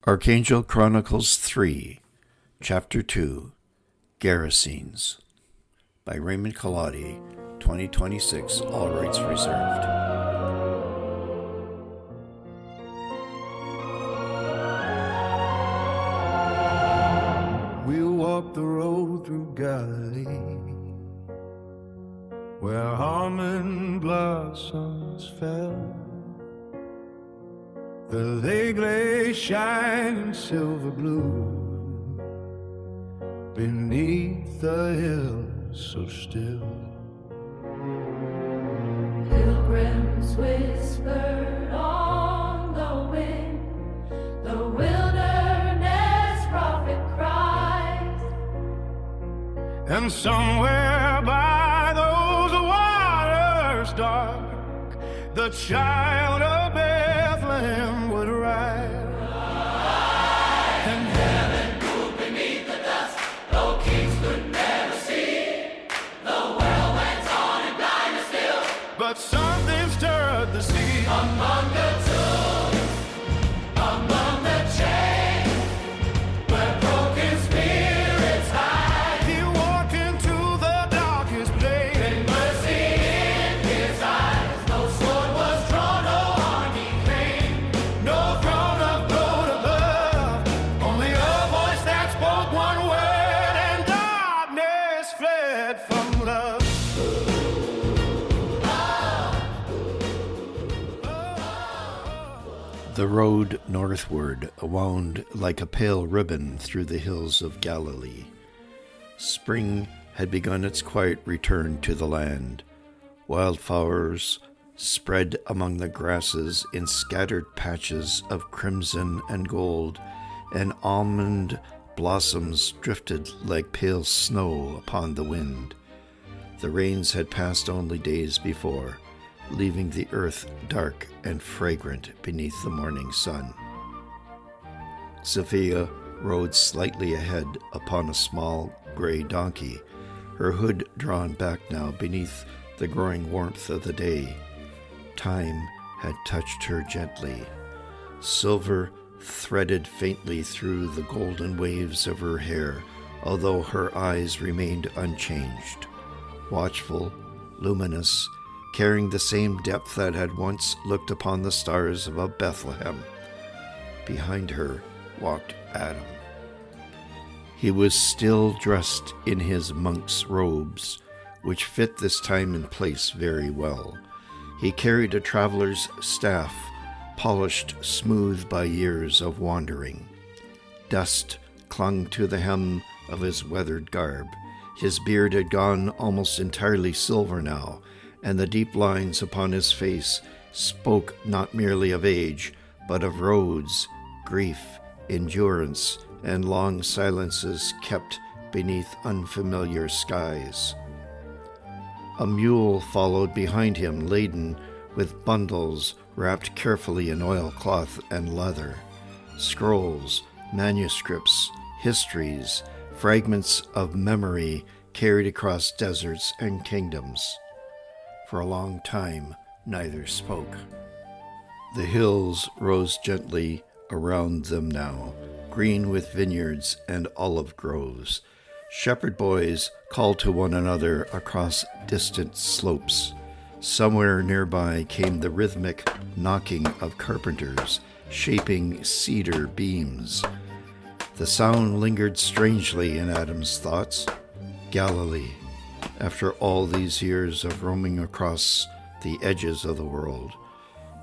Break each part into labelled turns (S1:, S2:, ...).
S1: Archangel Chronicles 3, Chapter 2, Gerasenes, by Raymond Collotti, 2026, all rights reserved.
S2: We'll walk the road through Galilee, where almond blossoms fell. The lake lay shining silver blue beneath the hills so still.
S3: Pilgrims whispered on the wind, the wilderness prophet cries.
S2: And somewhere by those waters dark, the child of Bethlehem would ride.
S3: And heaven moved beneath the dust, though kings could never see. The world went on in blindness still,
S2: But something stirred the sea.
S3: among the tombs, among the chains, where broken spirits hide.
S2: He walked into the darkest place.
S3: In mercy in his eyes, no sword was drawn, no army came.
S2: No throne of gold above, only a voice that spoke one word, and darkness fled from love.
S1: The road northward wound like a pale ribbon through the hills of Galilee. Spring had begun its quiet return to the land. Wildflowers spread among the grasses in scattered patches of crimson and gold, and almond blossoms drifted like pale snow upon the wind. The rains had passed only days before, leaving the earth dark and fragrant beneath the morning sun. Sophia rode slightly ahead upon a small gray donkey, her hood drawn back now beneath the growing warmth of the day. Time had touched her gently. Silver threaded faintly through the golden waves of her hair, although her eyes remained unchanged, watchful, luminous, carrying the same depth that had once looked upon the stars above Bethlehem. Behind her walked Adam. He was still dressed in his monk's robes, which fit this time and place very well. He carried a traveler's staff, polished smooth by years of wandering. Dust clung to the hem of his weathered garb. His beard had gone almost entirely silver now, and the deep lines upon his face spoke not merely of age, but of roads, grief, endurance, and long silences kept beneath unfamiliar skies. A mule followed behind him, laden with bundles wrapped carefully in oilcloth and leather, scrolls, manuscripts, histories, fragments of memory carried across deserts and kingdoms. For a long time, neither spoke. The hills rose gently around them now, green with vineyards and olive groves. Shepherd boys called to one another across distant slopes. Somewhere nearby came the rhythmic knocking of carpenters shaping cedar beams. The sound lingered strangely in Adam's thoughts. Galilee. After all these years of roaming across the edges of the world,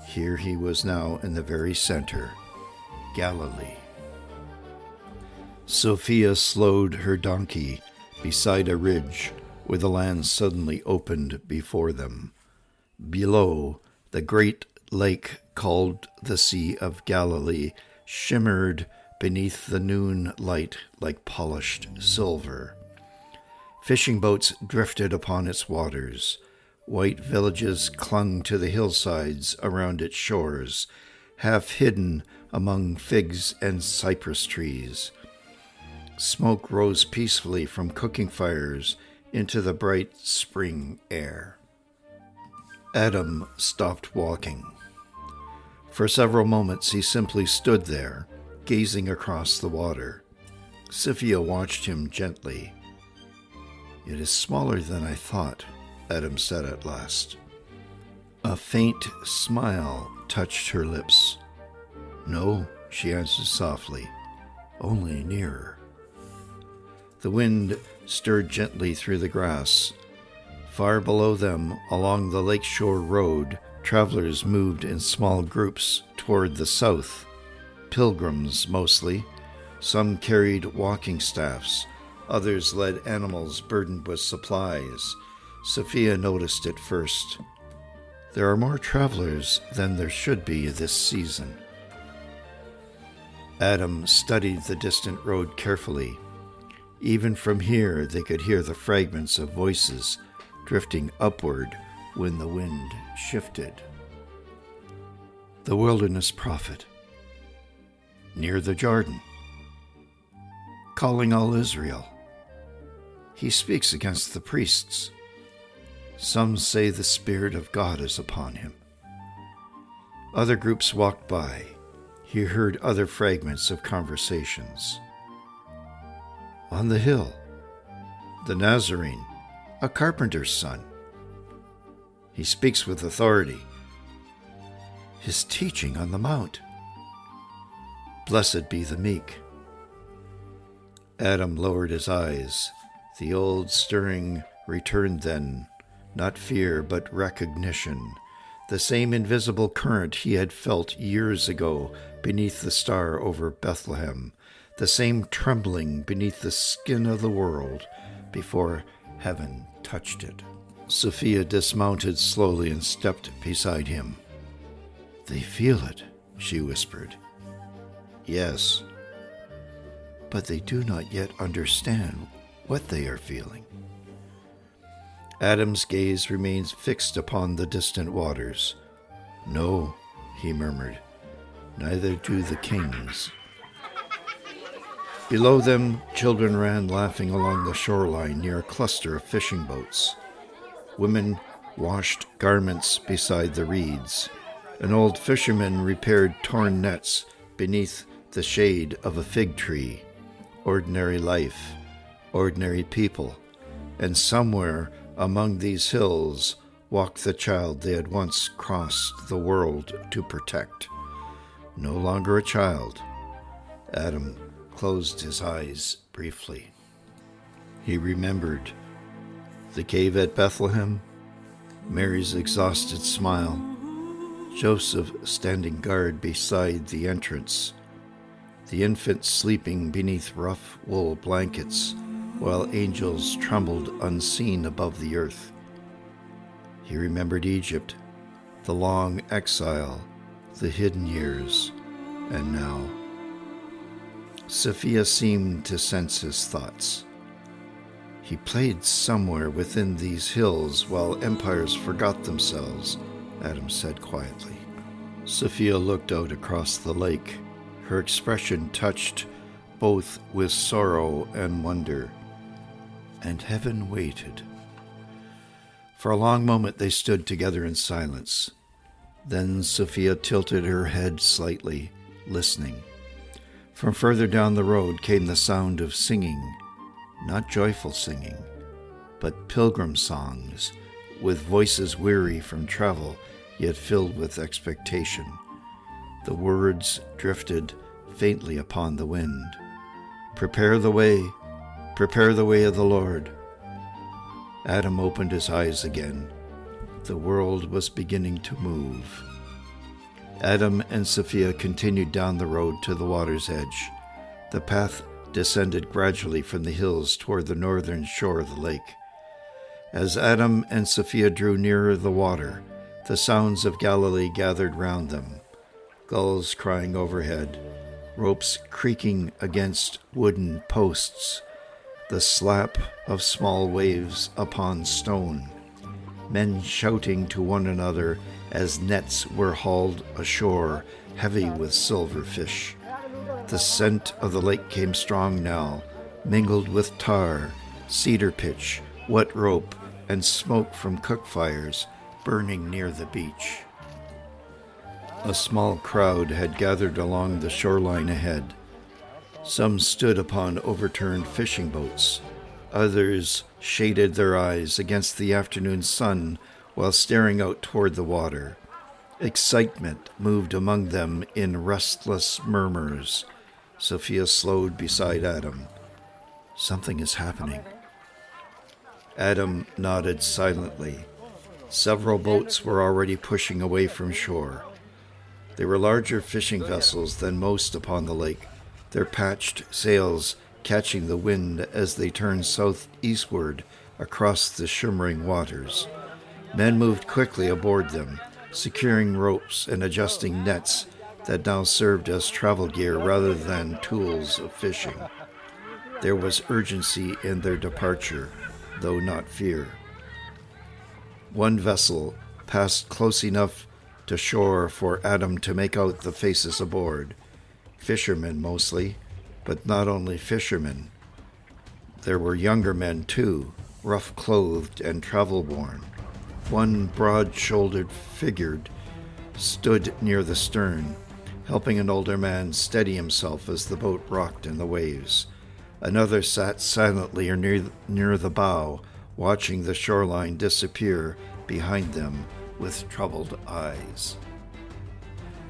S1: here he was now in the very center, Galilee. Sophia slowed her donkey beside a ridge where the land suddenly opened before them. Below, the great lake called the Sea of Galilee shimmered beneath the noon light like polished silver. Fishing boats drifted upon its waters. White villages clung to the hillsides around its shores, half hidden among figs and cypress trees. Smoke rose peacefully from cooking fires into the bright spring air. Adam stopped walking. For several moments he simply stood there, gazing across the water. Sophia watched him gently. "It is smaller than I thought," Adam said at last. A faint smile touched her lips. "No," she answered softly, "only nearer." The wind stirred gently through the grass. Far below them, along the lakeshore road, travelers moved in small groups toward the south. Pilgrims, mostly. Some carried walking staffs. Others led animals burdened with supplies. Sophia noticed it first. There are more travelers than there should be this season. Adam studied the distant road carefully. Even from here, they could hear the fragments of voices drifting upward when the wind shifted. The wilderness prophet, near the Jordan, calling all Israel. He speaks against the priests. Some say the Spirit of God is upon him. Other groups walked by. He heard other fragments of conversations. On the hill, the Nazarene, a carpenter's son. He speaks with authority. His teaching on the mount. Blessed be the meek. Adam lowered his eyes. The old stirring returned then, not fear but recognition, the same invisible current he had felt years ago beneath the star over Bethlehem, the same trembling beneath the skin of the world before heaven touched it. Sophia dismounted slowly and stepped beside him. "They feel it," she whispered. "Yes, but they do not yet understand what they are feeling." Adam's gaze remained fixed upon the distant waters. "No," he murmured, "neither do the kings." Below them, children ran laughing along the shoreline near a cluster of fishing boats. Women washed garments beside the reeds. An old fisherman repaired torn nets beneath the shade of a fig tree. Ordinary life, ordinary people, and somewhere among these hills walked the child they had once crossed the world to protect. No longer a child. Adam closed his eyes briefly. He remembered the cave at Bethlehem, Mary's exhausted smile, Joseph standing guard beside the entrance, the infant sleeping beneath rough wool blankets while angels trembled unseen above the earth. He remembered Egypt, the long exile, the hidden years, and now. Sophia seemed to sense his thoughts. He played somewhere within these hills while empires forgot themselves, Adam said quietly. Sophia looked out across the lake, her expression touched both with sorrow and wonder. And heaven waited. For a long moment they stood together in silence. Then Sophia tilted her head slightly, listening. From further down the road came the sound of singing, not joyful singing, but pilgrim songs, with voices weary from travel, yet filled with expectation. The words drifted faintly upon the wind. Prepare the way of the Lord." Adam opened his eyes again. The world was beginning to move. Adam and Sophia continued down the road to the water's edge. The path descended gradually from the hills toward the northern shore of the lake. As Adam and Sophia drew nearer the water, the sounds of Galilee gathered round them. Gulls crying overhead, ropes creaking against wooden posts, the slap of small waves upon stone, men shouting to one another as nets were hauled ashore, heavy with silver fish. The scent of the lake came strong now, mingled with tar, cedar pitch, wet rope, and smoke from cook fires burning near the beach. A small crowd had gathered along the shoreline ahead. Some stood upon overturned fishing boats. Others shaded their eyes against the afternoon sun while staring out toward the water. Excitement moved among them in restless murmurs. Sophia slowed beside Adam. Something is happening. Adam nodded silently. Several boats were already pushing away from shore. They were larger fishing vessels than most upon the lake, their patched sails catching the wind as they turned southeastward across the shimmering waters. Men moved quickly aboard them, securing ropes and adjusting nets that now served as travel gear rather than tools of fishing. There was urgency in their departure, though not fear. One vessel passed close enough to shore for Adam to make out the faces aboard. Fishermen mostly, but not only fishermen. There were younger men too, rough-clothed and travel-worn. One broad-shouldered figure stood near the stern, helping an older man steady himself as the boat rocked in the waves. Another sat silently near the bow, watching the shoreline disappear behind them with troubled eyes.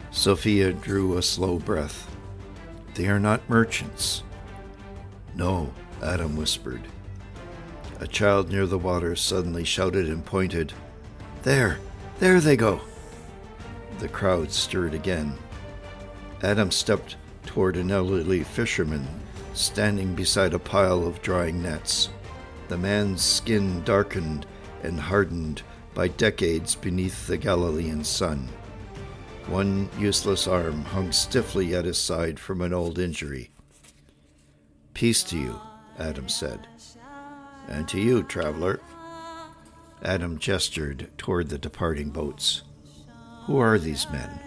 S1: Sophia drew a slow breath. They are not merchants. No, Adam whispered. A child near the water suddenly shouted and pointed. There they go. The crowd stirred again. Adam stepped toward an elderly fisherman standing beside a pile of drying nets. The man's skin darkened and hardened by decades beneath the Galilean sun. One useless arm hung stiffly at his side from an old injury. Peace to you, Adam said. And to you, traveler. Adam gestured toward the departing boats. Who are these men?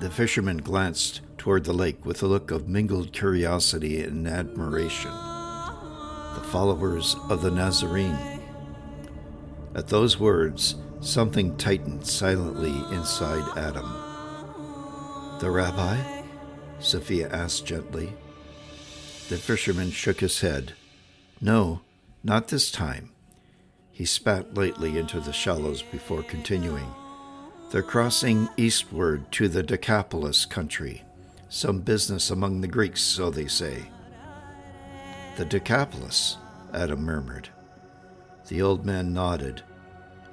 S1: The fisherman glanced toward the lake with a look of mingled curiosity and admiration. The followers of the Nazarene. At those words, something tightened silently inside Adam. The rabbi? Sophia asked gently. The fisherman shook his head. No, not this time. He spat lightly into the shallows before continuing. They're crossing eastward to the Decapolis country. Some business among the Greeks, so they say. The Decapolis, Adam murmured. The old man nodded.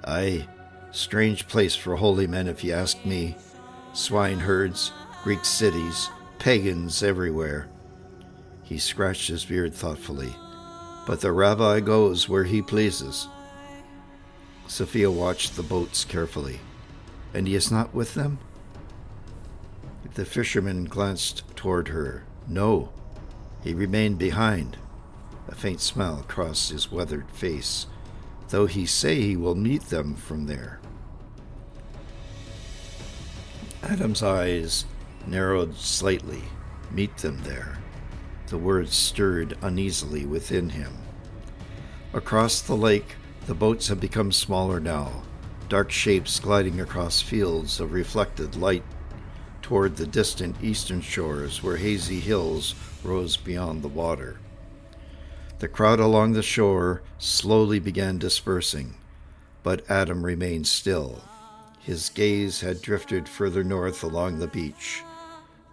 S1: Aye, strange place for holy men if you ask me. Swineherds, Greek cities, pagans everywhere. He scratched his beard thoughtfully. But the rabbi goes where he pleases. Sophia watched the boats carefully. And he is not with them? The fisherman glanced toward her. No, he remained behind. A faint smile crossed his weathered face, though he say he will meet them from there. Adam's eyes narrowed slightly. Meet them there. The words stirred uneasily within him. Across the lake, the boats have become smaller now, dark shapes gliding across fields of reflected light toward the distant eastern shores where hazy hills rose beyond the water. The crowd along the shore slowly began dispersing, but Adam remained still. His gaze had drifted further north along the beach.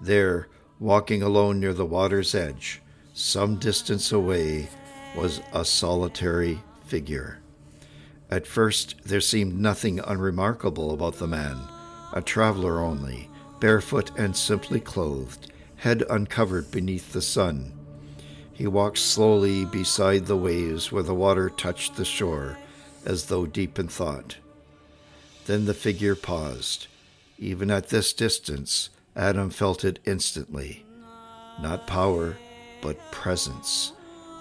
S1: There, walking alone near the water's edge, some distance away, was a solitary figure. At first, there seemed nothing unremarkable about the man, a traveler only, barefoot and simply clothed, head uncovered beneath the sun. He walked slowly beside the waves where the water touched the shore, as though deep in thought. Then the figure paused. Even at this distance, Adam felt it instantly. Not power, but presence.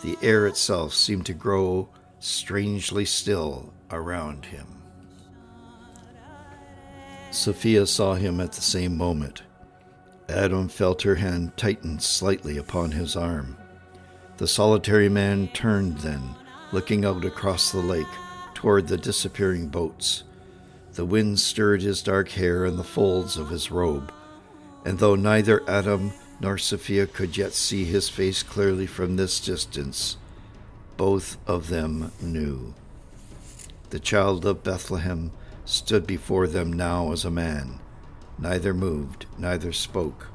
S1: The air itself seemed to grow strangely still around him. Sophia saw him at the same moment. Adam felt her hand tighten slightly upon his arm. The solitary man turned then, looking out across the lake toward the disappearing boats. The wind stirred his dark hair and the folds of his robe, and though neither Adam nor Sophia could yet see his face clearly from this distance, both of them knew. The child of Bethlehem stood before them now as a man. Neither moved, neither spoke.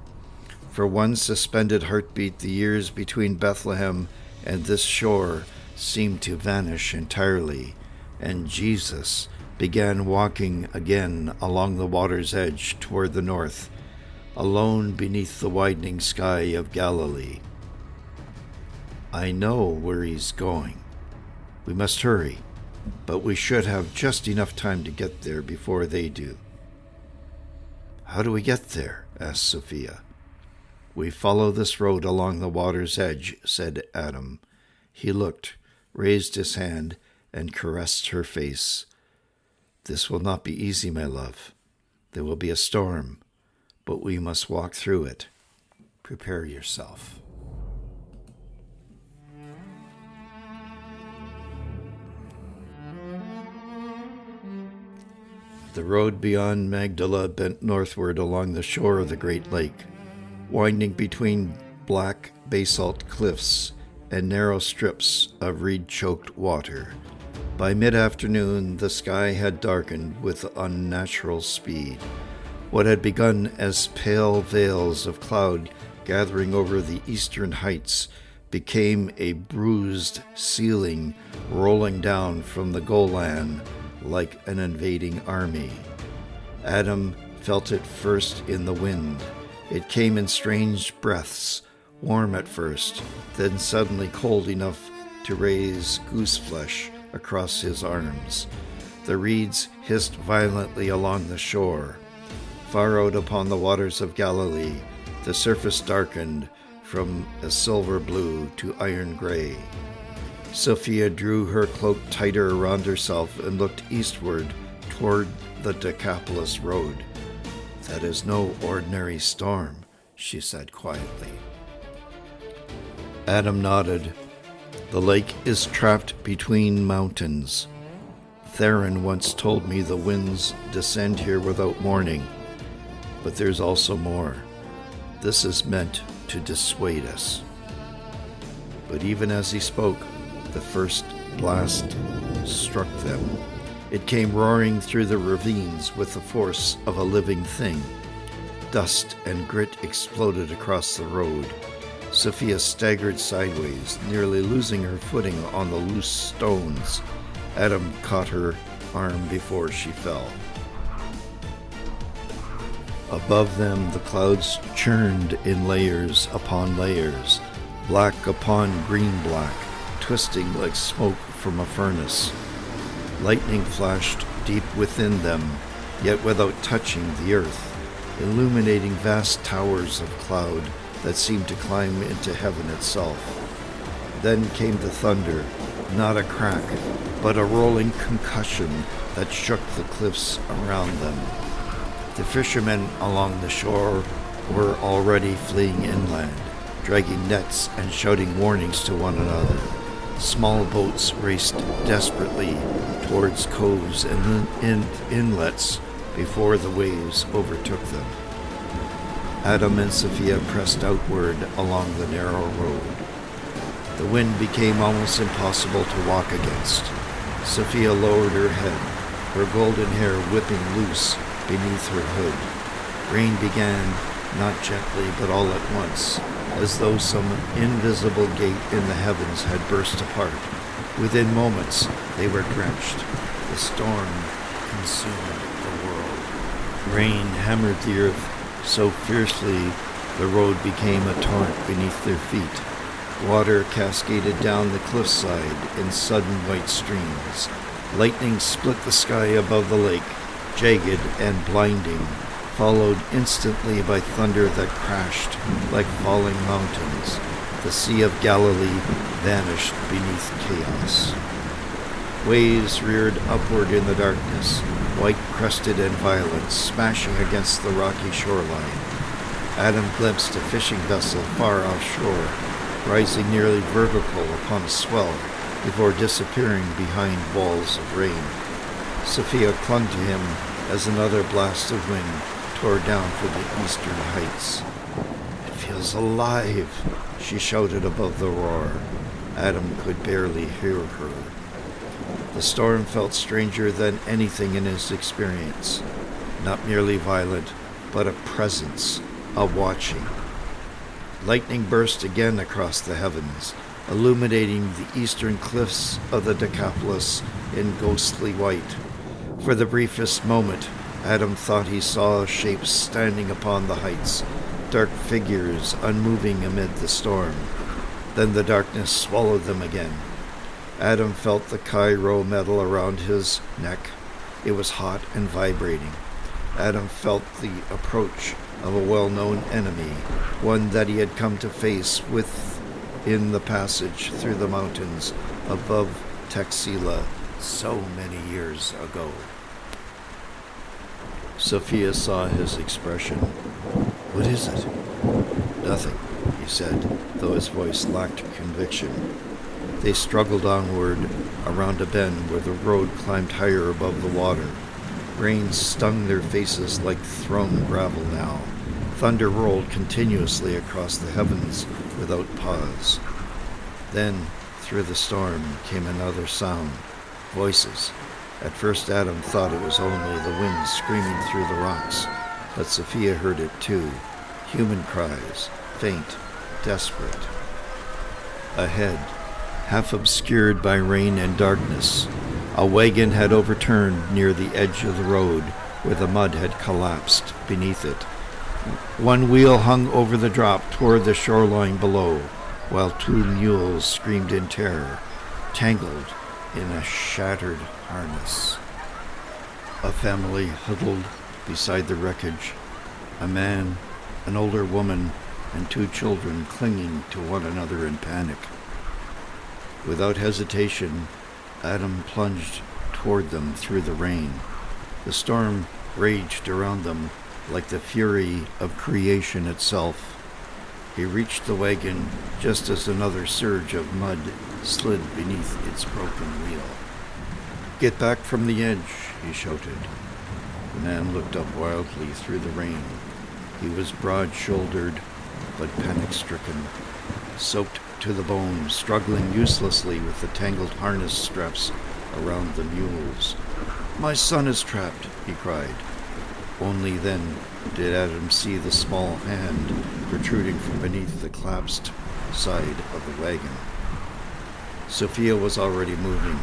S1: For one suspended heartbeat, the years between Bethlehem and this shore seemed to vanish entirely, and Jesus began walking again along the water's edge toward the north, alone beneath the widening sky of Galilee. I know where he's going. We must hurry, but we should have just enough time to get there before they do. How do we get there? Asked Sophia. We follow this road along the water's edge, said Adam. He looked, raised his hand, and caressed her face. This will not be easy, my love. There will be a storm, but we must walk through it. Prepare yourself. The road beyond Magdala bent northward along the shore of the great lake, winding between black basalt cliffs and narrow strips of reed-choked water. By mid-afternoon, the sky had darkened with unnatural speed. What had begun as pale veils of cloud gathering over the eastern heights became a bruised ceiling rolling down from the Golan like an invading army. Adam felt it first in the wind. It came in strange breaths, warm at first, then suddenly cold enough to raise gooseflesh across his arms. The reeds hissed violently along the shore. Far out upon the waters of Galilee, the surface darkened from a silver blue to iron gray. Sophia drew her cloak tighter around herself and looked eastward toward the Decapolis road. That is no ordinary storm, she said quietly. Adam nodded. The lake is trapped between mountains. Theron once told me the winds descend here without warning, but there's also more. This is meant to dissuade us. But even as he spoke, the first blast struck them. It came roaring through the ravines with the force of a living thing. Dust and grit exploded across the road. Sophia staggered sideways, nearly losing her footing on the loose stones. Adam caught her arm before she fell. Above them, the clouds churned in layers upon layers, black upon green black, twisting like smoke from a furnace. Lightning flashed deep within them, yet without touching the earth, illuminating vast towers of cloud that seemed to climb into heaven itself. Then came the thunder, not a crack, but a rolling concussion that shook the cliffs around them. The fishermen along the shore were already fleeing inland, dragging nets and shouting warnings to one another. Small boats raced desperately towards coves and inlets before the waves overtook them. Adam and Sophia pressed outward along the narrow road. The wind became almost impossible to walk against. Sophia lowered her head, her golden hair whipping loose beneath her hood. Rain began, not gently but all at once, as though some invisible gate in the heavens had burst apart. Within moments, they were drenched. The storm consumed the world. Rain hammered the earth so fiercely the road became a torrent beneath their feet. Water cascaded down the cliffside in sudden white streams. Lightning split the sky above the lake, jagged and blinding, followed instantly by thunder that crashed like falling mountains. The Sea of Galilee vanished beneath chaos. Waves reared upward in the darkness, white-crested and violent, smashing against the rocky shoreline. Adam glimpsed a fishing vessel far offshore, rising nearly vertical upon a swell before disappearing behind walls of rain. Sophia clung to him as another blast of wind tore down from the eastern heights. "It feels alive," she shouted above the roar. Adam could barely hear her. The storm felt stranger than anything in his experience. Not merely violent, but a presence, a watching. Lightning burst again across the heavens, illuminating the eastern cliffs of the Decapolis in ghostly white. For the briefest moment, Adam thought he saw shapes standing upon the heights, dark figures unmoving amid the storm. Then the darkness swallowed them again. Adam felt the Cairo metal around his neck. It was hot and vibrating. Adam felt the approach of a well-known enemy, one that he had come to face within the passage through the mountains above Texila so many years ago. Sophia saw his expression. "What is it?" "Nothing," he said, though his voice lacked conviction. They struggled onward around a bend where the road climbed higher above the water. Rain stung their faces like thrown gravel now. Thunder rolled continuously across the heavens without pause. Then, through the storm, came another sound. Voices. At first Adam thought it was only the wind screaming through the rocks, but Sophia heard it too. Human cries, faint, desperate. Ahead, half obscured by rain and darkness, a wagon had overturned near the edge of the road where the mud had collapsed beneath it. One wheel hung over the drop toward the shoreline below, while two mules screamed in terror, tangled in a shattered harness. A family huddled beside the wreckage, a man, an older woman, and two children clinging to one another in panic. Without hesitation, Adam plunged toward them through the rain. The storm raged around them like the fury of creation itself. He reached the wagon just as another surge of mud slid beneath its broken wheel. "Get back from the edge," he shouted. The man looked up wildly through the rain. He was broad-shouldered, but panic-stricken, soaked to the bone, struggling uselessly with the tangled harness straps around the mules. "My son is trapped," he cried. Only then did Adam see the small hand protruding from beneath the collapsed side of the wagon. Sophia was already moving.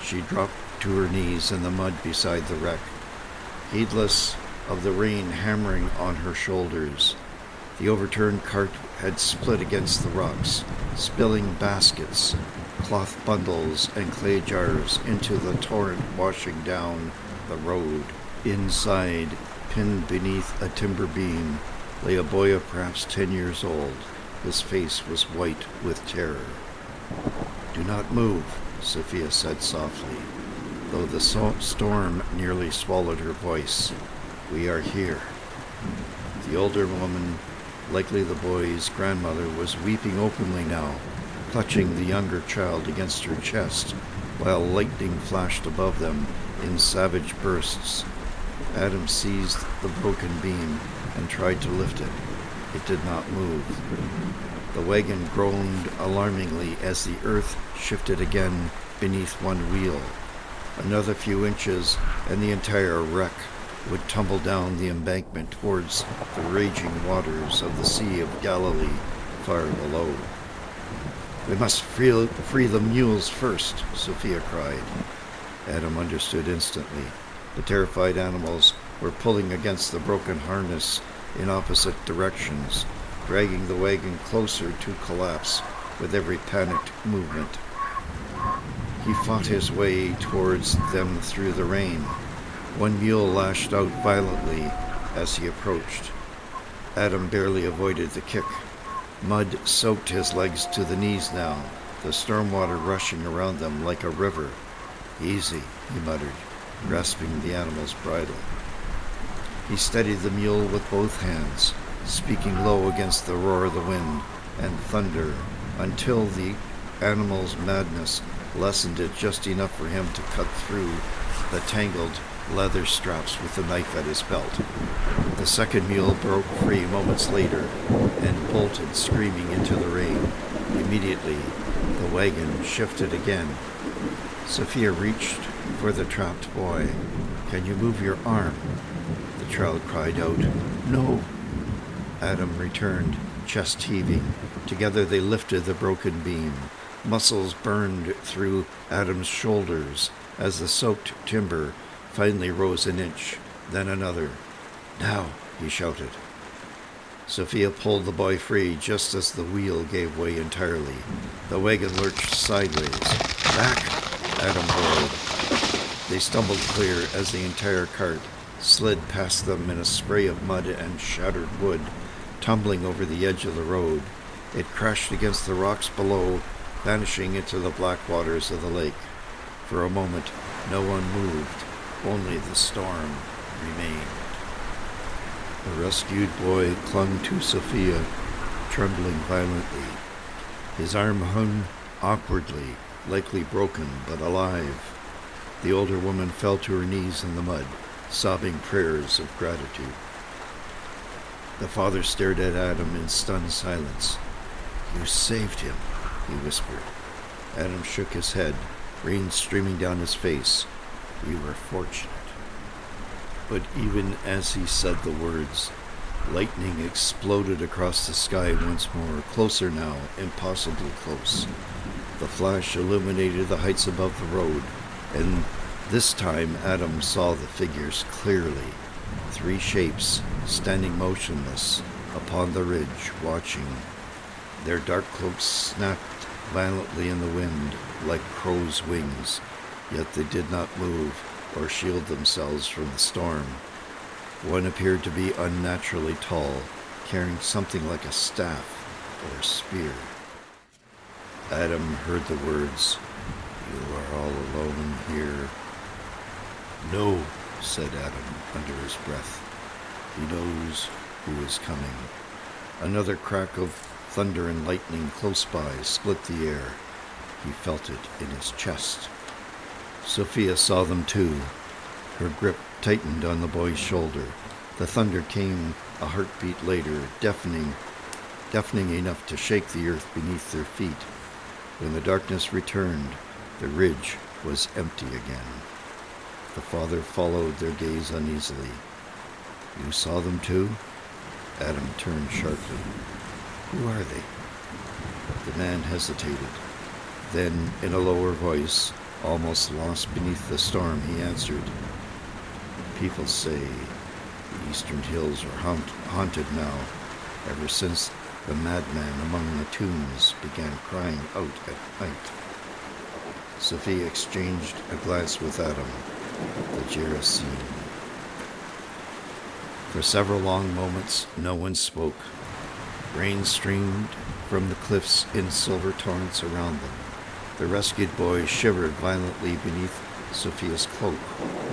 S1: She dropped to her knees in the mud beside the wreck, heedless of the rain hammering on her shoulders. The overturned cart had split against the rocks, spilling baskets, cloth bundles, and clay jars into the torrent washing down the road. Inside, pinned beneath a timber beam, lay a boy of perhaps 10 years old. His face was white with terror. "Do not move," Sophia said softly, though the storm nearly swallowed her voice. "We are here." The older woman, likely the boy's grandmother, was weeping openly now, clutching the younger child against her chest, while lightning flashed above them in savage bursts. Adam seized the broken beam and tried to lift it. It did not move. The wagon groaned alarmingly as the earth shifted again beneath one wheel. Another few inches and the entire wreck would tumble down the embankment towards the raging waters of the Sea of Galilee far below. "We must free the mules first," Sophia cried. Adam understood instantly. The terrified animals were pulling against the broken harness in opposite directions, dragging the wagon closer to collapse with every panicked movement. He fought his way towards them through the rain. One mule lashed out violently as he approached. Adam barely avoided the kick. Mud soaked his legs to the knees now, the storm water rushing around them like a river. "Easy," he muttered, grasping the animal's bridle. He steadied the mule with both hands, speaking low against the roar of the wind and thunder, until the animal's madness lessened it just enough for him to cut through the tangled leather straps with a knife at his belt. The second mule broke free moments later and bolted screaming into the rain. Immediately, the wagon shifted again. Sophia reached for the trapped boy. "Can you move your arm?" The child cried out, "No." Adam returned, chest heaving. Together they lifted the broken beam. Muscles burned through Adam's shoulders as the soaked timber finally rose an inch, then another. "Now," he shouted. Sophia pulled the boy free just as the wheel gave way entirely. The wagon lurched sideways. "Back!" Adam roared. They stumbled clear as the entire cart slid past them in a spray of mud and shattered wood, tumbling over the edge of the road. It crashed against the rocks below, vanishing into the black waters of the lake. For a moment, no one moved. Only the storm remained. The rescued boy clung to Sophia, trembling violently. His arm hung awkwardly, likely broken but alive. The older woman fell to her knees in the mud, sobbing prayers of gratitude. The father stared at Adam in stunned silence. "You saved him," he whispered. Adam shook his head, rain streaming down his face. "We were fortunate." But even as he said the words, lightning exploded across the sky once more, closer now, impossibly close. The flash illuminated the heights above the road, and this time Adam saw the figures clearly. 3 shapes standing motionless upon the ridge, watching. Their dark cloaks snapped violently in the wind like crows' wings, yet they did not move or shield themselves from the storm. One appeared to be unnaturally tall, carrying something like a staff or spear. Adam heard the words, "You are all alone here." "No," said Adam under his breath. "He knows who is coming." Another crack of thunder and lightning close by split the air. He felt it in his chest. Sophia saw them too. Her grip tightened on the boy's shoulder. The thunder came a heartbeat later, deafening enough to shake the earth beneath their feet. When the darkness returned, the ridge was empty again. The father followed their gaze uneasily. "You saw them too?" Adam turned sharply. "Who are they?" The man hesitated. Then, in a lower voice, almost lost beneath the storm, he answered, "People say the eastern hills are haunted now, ever since the madman among the tombs began crying out at night." Sophia exchanged a glance with Adam, the Gerasenes. For several long moments, no one spoke. Rain streamed from the cliffs in silver torrents around them. The rescued boy shivered violently beneath Sophia's cloak,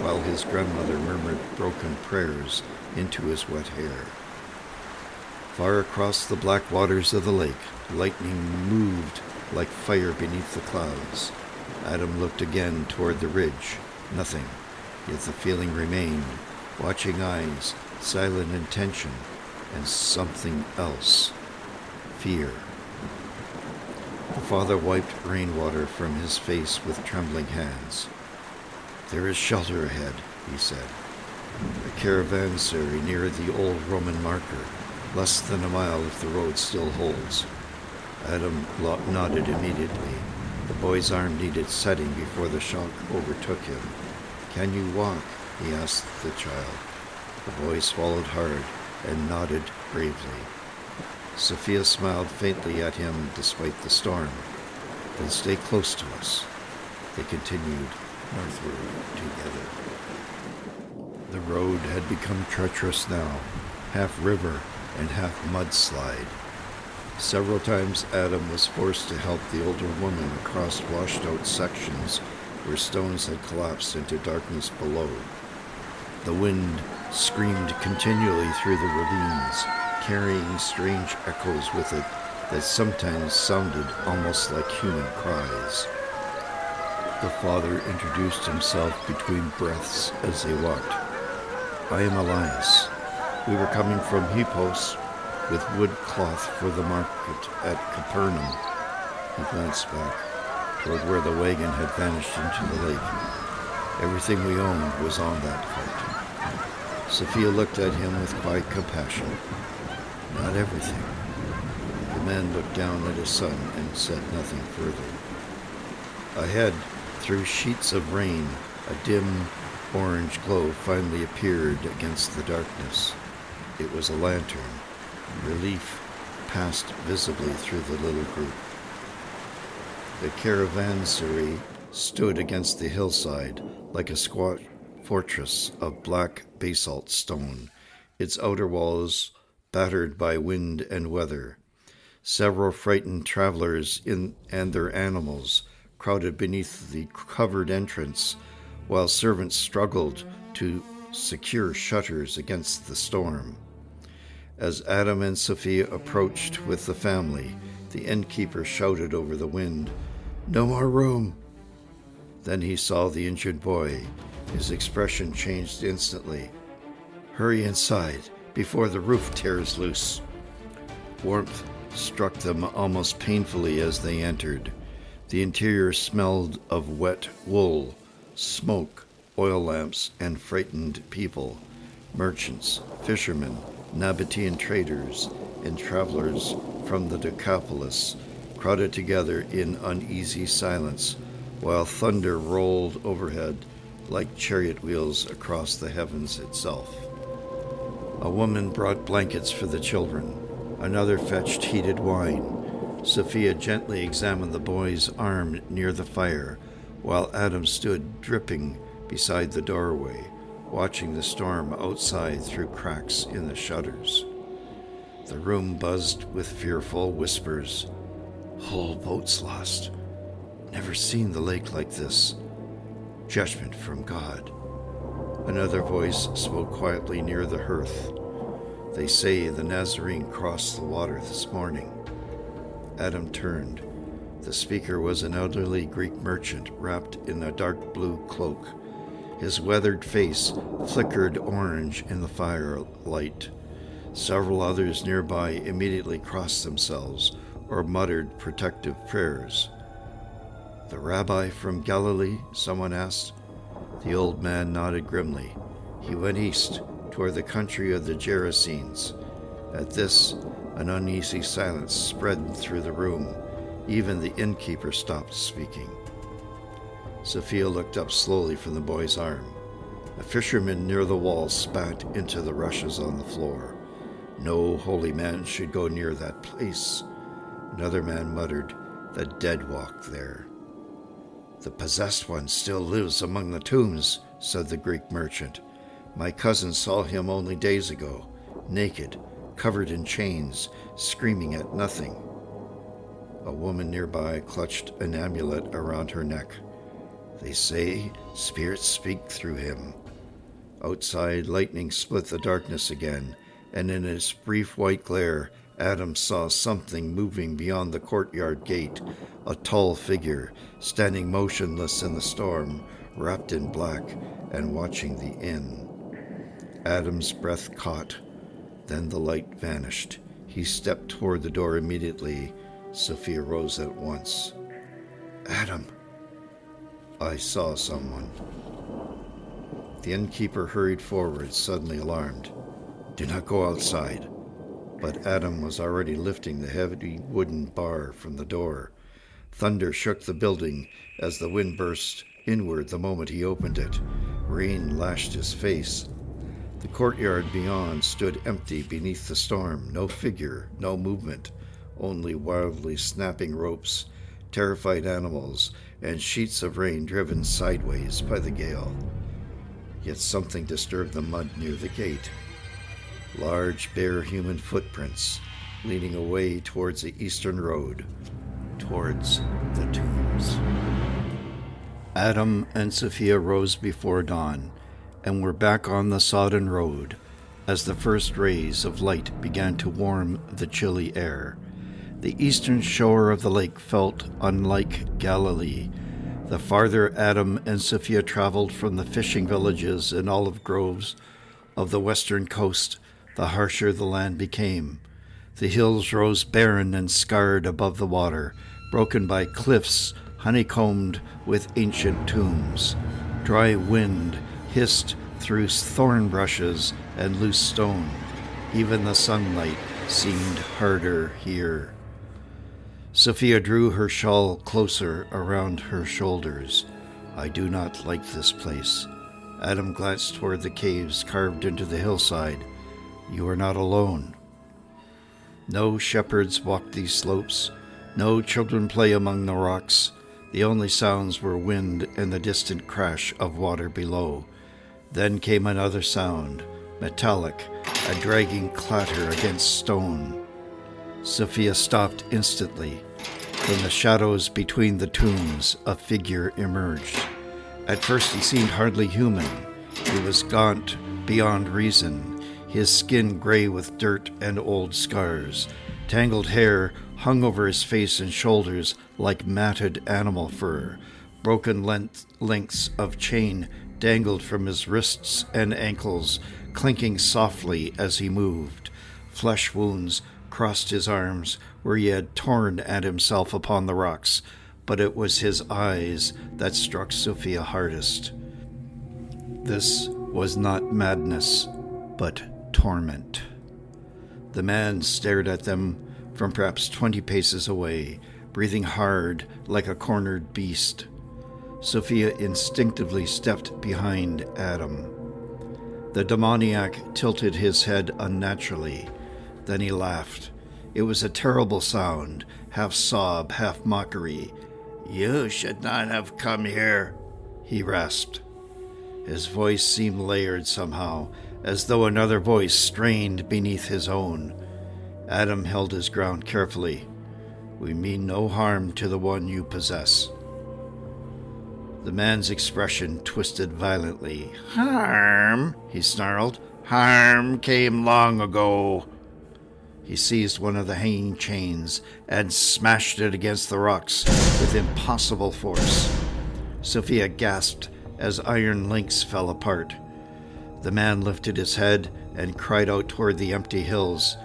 S1: while his grandmother murmured broken prayers into his wet hair. Far across the black waters of the lake, lightning moved like fire beneath the clouds. Adam looked again toward the ridge. Nothing, yet the feeling remained. Watching eyes, silent intention, and something else. Fear. The father wiped rainwater from his face with trembling hands. "There is shelter ahead," he said. "A caravanserai near the old Roman marker, less than a mile if the road still holds." Adam nodded immediately. The boy's arm needed setting before the shock overtook him. "Can you walk?" he asked the child. The boy swallowed hard and nodded bravely. Sophia smiled faintly at him despite the storm. "Then stay close to us." They continued northward together. The road had become treacherous now, half river and half mudslide. Several times Adam was forced to help the older woman across washed-out sections where stones had collapsed into darkness below. The wind screamed continually through the ravines, carrying strange echoes with it that sometimes sounded almost like human cries. The father introduced himself between breaths as they walked. I am Elias. We were coming from Hippos with wood cloth for the market at Capernaum. He glanced back toward where the wagon had vanished into the lake. Everything we owned was on that cart. Sophia looked at him with quiet compassion. Not everything. The man looked down at his son and said nothing further. Ahead, through sheets of rain, a dim orange glow finally appeared against the darkness. It was a lantern. Relief passed visibly through the little group. The caravanserai stood against the hillside like a squat fortress of black basalt stone, its outer walls battered by wind and weather. Several frightened travelers and their animals crowded beneath the covered entrance, while servants struggled to secure shutters against the storm. As Adam and Sophia approached with the family, the innkeeper shouted over the wind, "No more room!" Then he saw the injured boy. His expression changed instantly. "Hurry inside before the roof tears loose." Warmth struck them almost painfully as they entered. The interior smelled of wet wool, smoke, oil lamps, and frightened people. Merchants, fishermen, Nabatean traders, and travelers from the Decapolis crowded together in uneasy silence, while thunder rolled overhead like chariot wheels across the heavens itself. A woman brought blankets for the children. Another fetched heated wine. Sophia gently examined the boy's arm near the fire, while Adam stood dripping beside the doorway, watching the storm outside through cracks in the shutters. The room buzzed with fearful whispers. "Whole boats lost. Never seen the lake like this. Judgment from God." Another voice spoke quietly near the hearth. "They say the Nazarene crossed the water this morning." Adam turned. The speaker was an elderly Greek merchant wrapped in a dark blue cloak. His weathered face flickered orange in the firelight. Several others nearby immediately crossed themselves or muttered protective prayers. "The rabbi from Galilee?" someone asked. The old man nodded grimly. "He went east, toward the country of the Gerasenes." At this, an uneasy silence spread through the room. Even the innkeeper stopped speaking. Sophia looked up slowly from the boy's arm. A fisherman near the wall spat into the rushes on the floor. "No holy man should go near that place." Another man muttered, "The dead walk there." "The possessed one still lives among the tombs," said the Greek merchant. "My cousin saw him only days ago, naked, covered in chains, screaming at nothing." A woman nearby clutched an amulet around her neck. "They say spirits speak through him." Outside, lightning split the darkness again, and in its brief white glare, Adam saw something moving beyond the courtyard gate, a tall figure, standing motionless in the storm, wrapped in black and watching the inn. Adam's breath caught. Then the light vanished. He stepped toward the door immediately. Sophia rose at once. "Adam!" "I saw someone." The innkeeper hurried forward, suddenly alarmed. "Do not go outside." But Adam was already lifting the heavy wooden bar from the door. Thunder shook the building as the wind burst inward the moment he opened it. Rain lashed his face. The courtyard beyond stood empty beneath the storm. No figure, no movement, only wildly snapping ropes, terrified animals, and sheets of rain driven sideways by the gale. Yet something disturbed the mud near the gate. Large, bare human footprints leading away towards the eastern road, towards the tombs. Adam and Sophia rose before dawn and were back on the sodden road as the first rays of light began to warm the chilly air. The eastern shore of the lake felt unlike Galilee. The farther Adam and Sophia traveled from the fishing villages and olive groves of the western coast, the harsher the land became. The hills rose barren and scarred above the water, broken by cliffs honeycombed with ancient tombs. Dry wind hissed through thorn brushes and loose stone. Even the sunlight seemed harder here. Sophia drew her shawl closer around her shoulders. I do not like this place. Adam glanced toward the caves carved into the hillside. You are not alone. No shepherds walk these slopes. No children play among the rocks. The only sounds were wind and the distant crash of water below. Then came another sound, metallic, a dragging clatter against stone. Sophia stopped instantly. From the shadows between the tombs, a figure emerged. At first he seemed hardly human. He was gaunt beyond reason, his skin gray with dirt and old scars. Tangled hair hung over his face and shoulders like matted animal fur. Broken lengths of chain dangled from his wrists and ankles, clinking softly as he moved. Flesh wounds crossed his arms where he had torn at himself upon the rocks, but it was his eyes that struck Sophia hardest. This was not madness, but torment. The man stared at them from perhaps 20 paces away, breathing hard like a cornered beast. Sophia instinctively stepped behind Adam. The demoniac tilted his head unnaturally. Then he laughed. It was a terrible sound, half sob, half mockery. You should not have come here, he rasped. His voice seemed layered somehow, as though another voice strained beneath his own. Adam held his ground carefully. We mean no harm to the one you possess. The man's expression twisted violently. Harm, he snarled. Harm came long ago. He seized one of the hanging chains and smashed it against the rocks with impossible force. Sophia gasped as iron links fell apart. The man lifted his head and cried out toward the empty hills.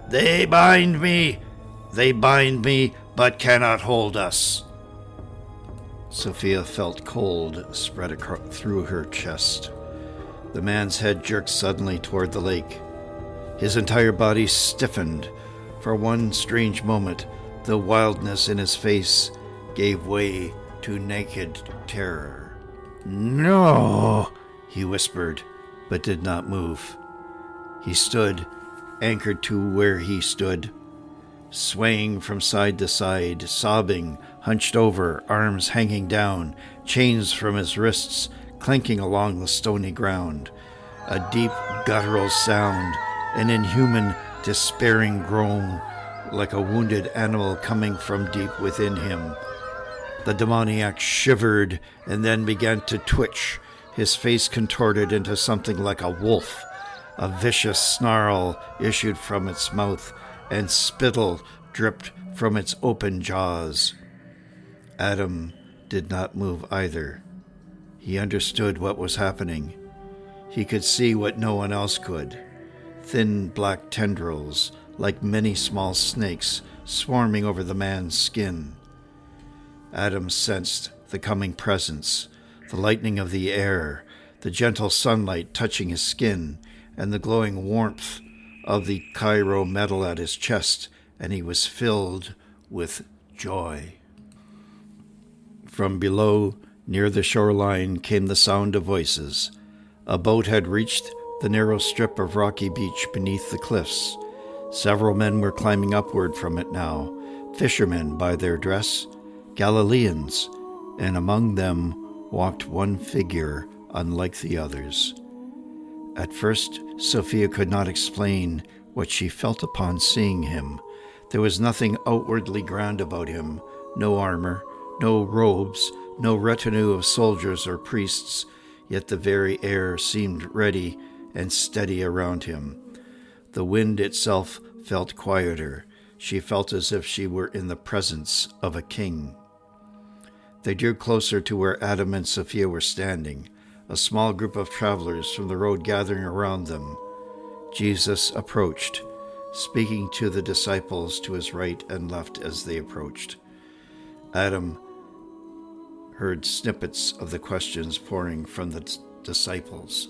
S1: They bind me, but cannot hold us. Sophia felt cold spread through her chest. The man's head jerked suddenly toward the lake. His entire body stiffened. For one strange moment, the wildness in his face gave way to naked terror. No, he whispered, but did not move. He stood, anchored to where he stood, swaying from side to side, sobbing, hunched over, arms hanging down, chains from his wrists clanking along the stony ground. A deep guttural sound, an inhuman, despairing groan, like a wounded animal coming from deep within him. The demoniac shivered and then began to twitch, his face contorted into something like a wolf. A vicious snarl issued from its mouth, and spittle dripped from its open jaws. Adam did not move either. He understood what was happening. He could see what no one else could. Thin black tendrils, like many small snakes, swarming over the man's skin. Adam sensed the coming presence, the lightning of the air, the gentle sunlight touching his skin, and the glowing warmth of the Cairo metal at his chest, and he was filled with joy. From below, near the shoreline, came the sound of voices. A boat had reached the narrow strip of rocky beach beneath the cliffs. Several men were climbing upward from it now, fishermen by their dress, Galileans, and among them walked one figure unlike the others. At first, Sophia could not explain what she felt upon seeing him. There was nothing outwardly grand about him, no armor, no robes, no retinue of soldiers or priests, yet the very air seemed ready and steady around him. The wind itself felt quieter. She felt as if she were in the presence of a king. They drew closer to where Adam and Sophia were standing, a small group of travelers from the road gathering around them. Jesus approached, speaking to the disciples to his right and left as they approached. Adam heard snippets of the questions pouring from the disciples.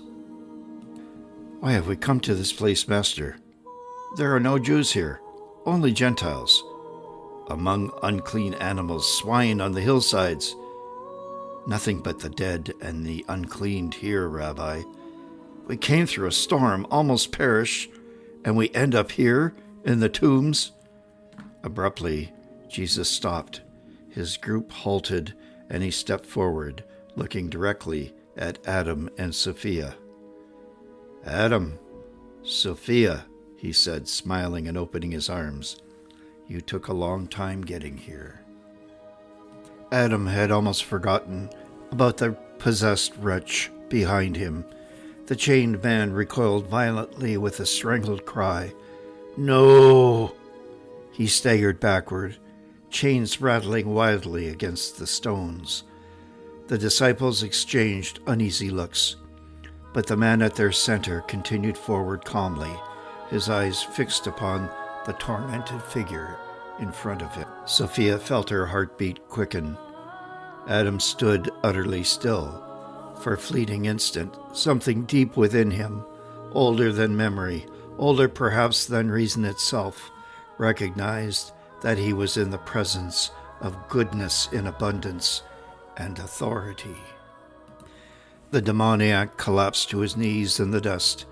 S1: "Why have we come to this place, Master? There are no Jews here, only Gentiles. Among unclean animals, swine on the hillsides. Nothing but the dead and the unclean here, Rabbi. We came through a storm, almost perished, and we end up here in the tombs." Abruptly, Jesus stopped. His group halted, and he stepped forward, looking directly at Adam and Sophia. "Adam, Sophia," he said, smiling and opening his arms. "You took a long time getting here." Adam had almost forgotten about the possessed wretch behind him. The chained man recoiled violently with a strangled cry. "No!" He staggered backward, chains rattling wildly against the stones. The disciples exchanged uneasy looks, but the man at their center continued forward calmly, his eyes fixed upon the tormented figure in front of him. Sophia felt her heartbeat quicken. Adam stood utterly still. For a fleeting instant, something deep within him, older than memory, older perhaps than reason itself, recognized that he was in the presence of goodness in abundance and authority. The demoniac collapsed to his knees in the dust.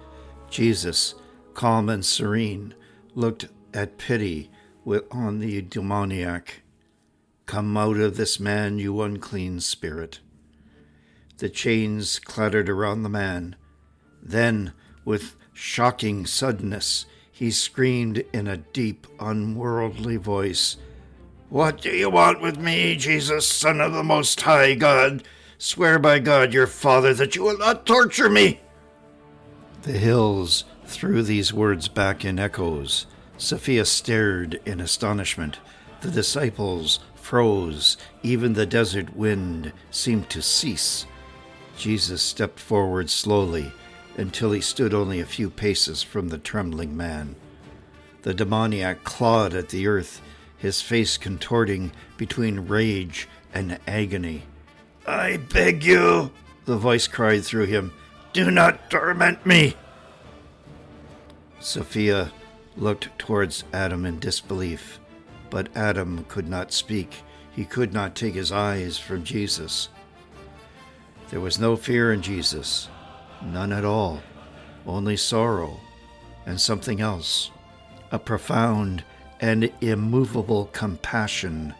S1: Jesus, calm and serene, looked at pity on the demoniac. "Come out of this man, you unclean spirit." The chains clattered around the man. Then, with shocking suddenness, he screamed in a deep, unworldly voice, "What do you want with me, Jesus, Son of the Most High God? Swear by God your Father that you will not torture me." The hills threw these words back in echoes. Sophia stared in astonishment. The disciples froze. Even the desert wind seemed to cease. Jesus stepped forward slowly until he stood only a few paces from the trembling man. The demoniac clawed at the earth, his face contorting between rage and agony. "I beg you," the voice cried through him, "do not torment me." Sophia looked towards Adam in disbelief, but Adam could not speak. He could not take his eyes from Jesus. There was no fear in Jesus, none at all, only sorrow and something else, a profound and immovable compassion.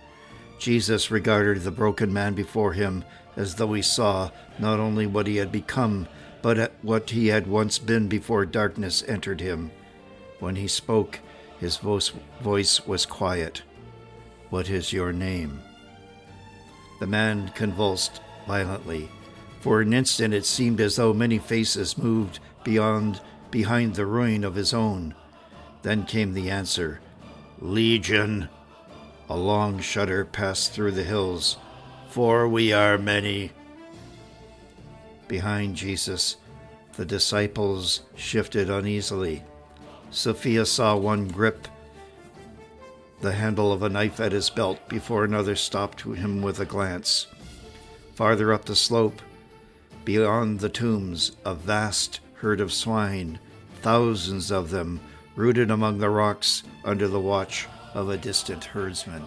S1: Jesus regarded the broken man before him as though he saw not only what he had become, but what he had once been before darkness entered him. When he spoke, his voice was quiet. "What is your name?" The man convulsed violently. For an instant it seemed as though many faces moved behind the ruin of his own. Then came the answer, "Legion." A long shudder passed through the hills. "For we are many." Behind Jesus, the disciples shifted uneasily. Sophia saw one grip the handle of a knife at his belt before another stopped him with a glance. Farther up the slope, beyond the tombs, a vast herd of swine, thousands of them, rooted among the rocks under the watch of a distant herdsman.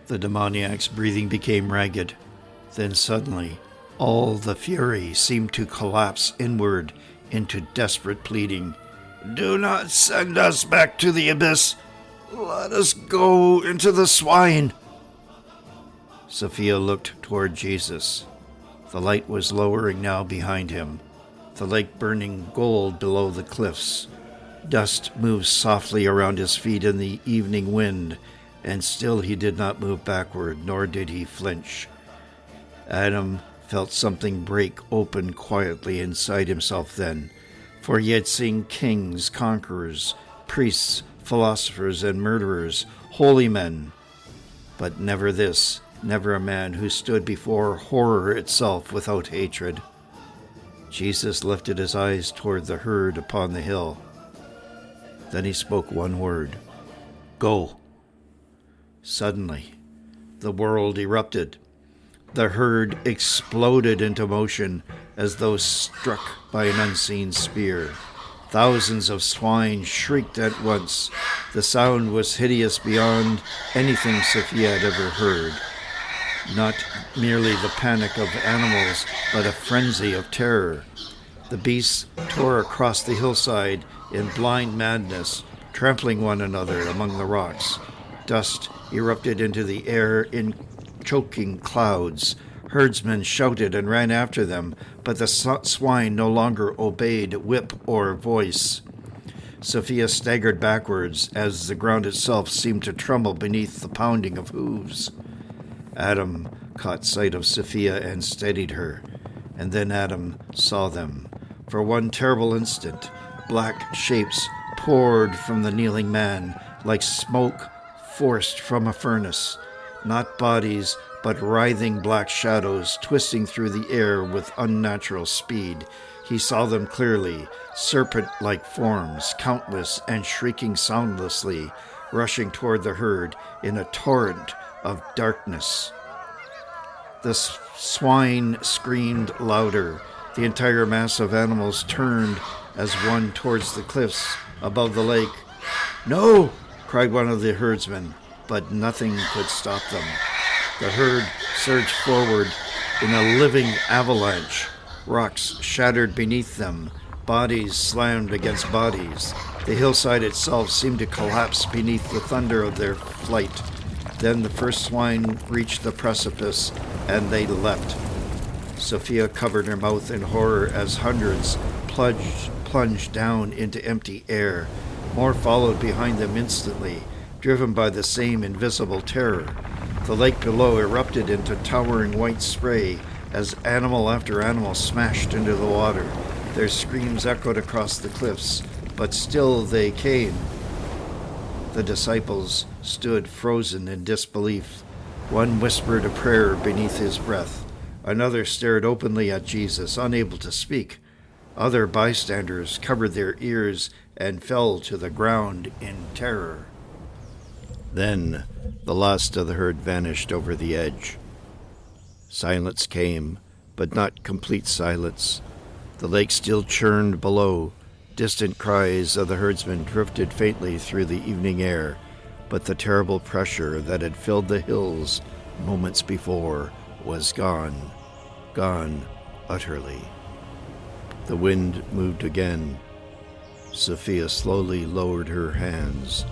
S1: The demoniac's breathing became ragged. Then suddenly, all the fury seemed to collapse inward into desperate pleading. "Do not send us back to the abyss. Let us go into the swine." Sophia looked toward Jesus. The light was lowering now behind him, the lake burning gold below the cliffs. Dust moved softly around his feet in the evening wind, and still he did not move backward, nor did he flinch. Adam felt something break open quietly inside himself then, for he had seen kings, conquerors, priests, philosophers, and murderers, holy men, but never this, never a man who stood before horror itself without hatred. Jesus lifted his eyes toward the herd upon the hill. Then he spoke one word, "Go." Suddenly, the world erupted. The herd exploded into motion as though struck by an unseen spear. Thousands of swine shrieked at once. The sound was hideous beyond anything Sophia had ever heard. Not merely the panic of animals, but a frenzy of terror. The beasts tore across the hillside in blind madness, trampling one another among the rocks. Dust erupted into the air in choking clouds. Herdsmen shouted and ran after them, but the swine no longer obeyed whip or voice. Sophia staggered backwards as the ground itself seemed to tremble beneath the pounding of hooves. Adam caught sight of Sophia and steadied her, and then Adam saw them. For one terrible instant, black shapes poured from the kneeling man like smoke forced from a furnace. Not bodies, but writhing black shadows twisting through the air with unnatural speed. He saw them clearly, serpent-like forms, countless and shrieking soundlessly, rushing toward the herd in a torrent of darkness. The swine screamed louder. The entire mass of animals turned as one towards the cliffs above the lake. "No!" cried one of the herdsmen, but nothing could stop them. The herd surged forward in a living avalanche. Rocks shattered beneath them. Bodies slammed against bodies. The hillside itself seemed to collapse beneath the thunder of their flight. Then the first swine reached the precipice, and they leapt. Sophia covered her mouth in horror as hundreds plunged down into empty air. More followed behind them instantly, driven by the same invisible terror. The lake below erupted into towering white spray as animal after animal smashed into the water. Their screams echoed across the cliffs, but still they came. The disciples stood frozen in disbelief. One whispered a prayer beneath his breath. Another stared openly at Jesus, unable to speak. Other bystanders covered their ears and fell to the ground in terror. Then the last of the herd vanished over the edge. Silence came, but not complete silence. The lake still churned below. Distant cries of the herdsmen drifted faintly through the evening air, but the terrible pressure that had filled the hills moments before was gone utterly. The wind moved again. Sophia slowly lowered her hands.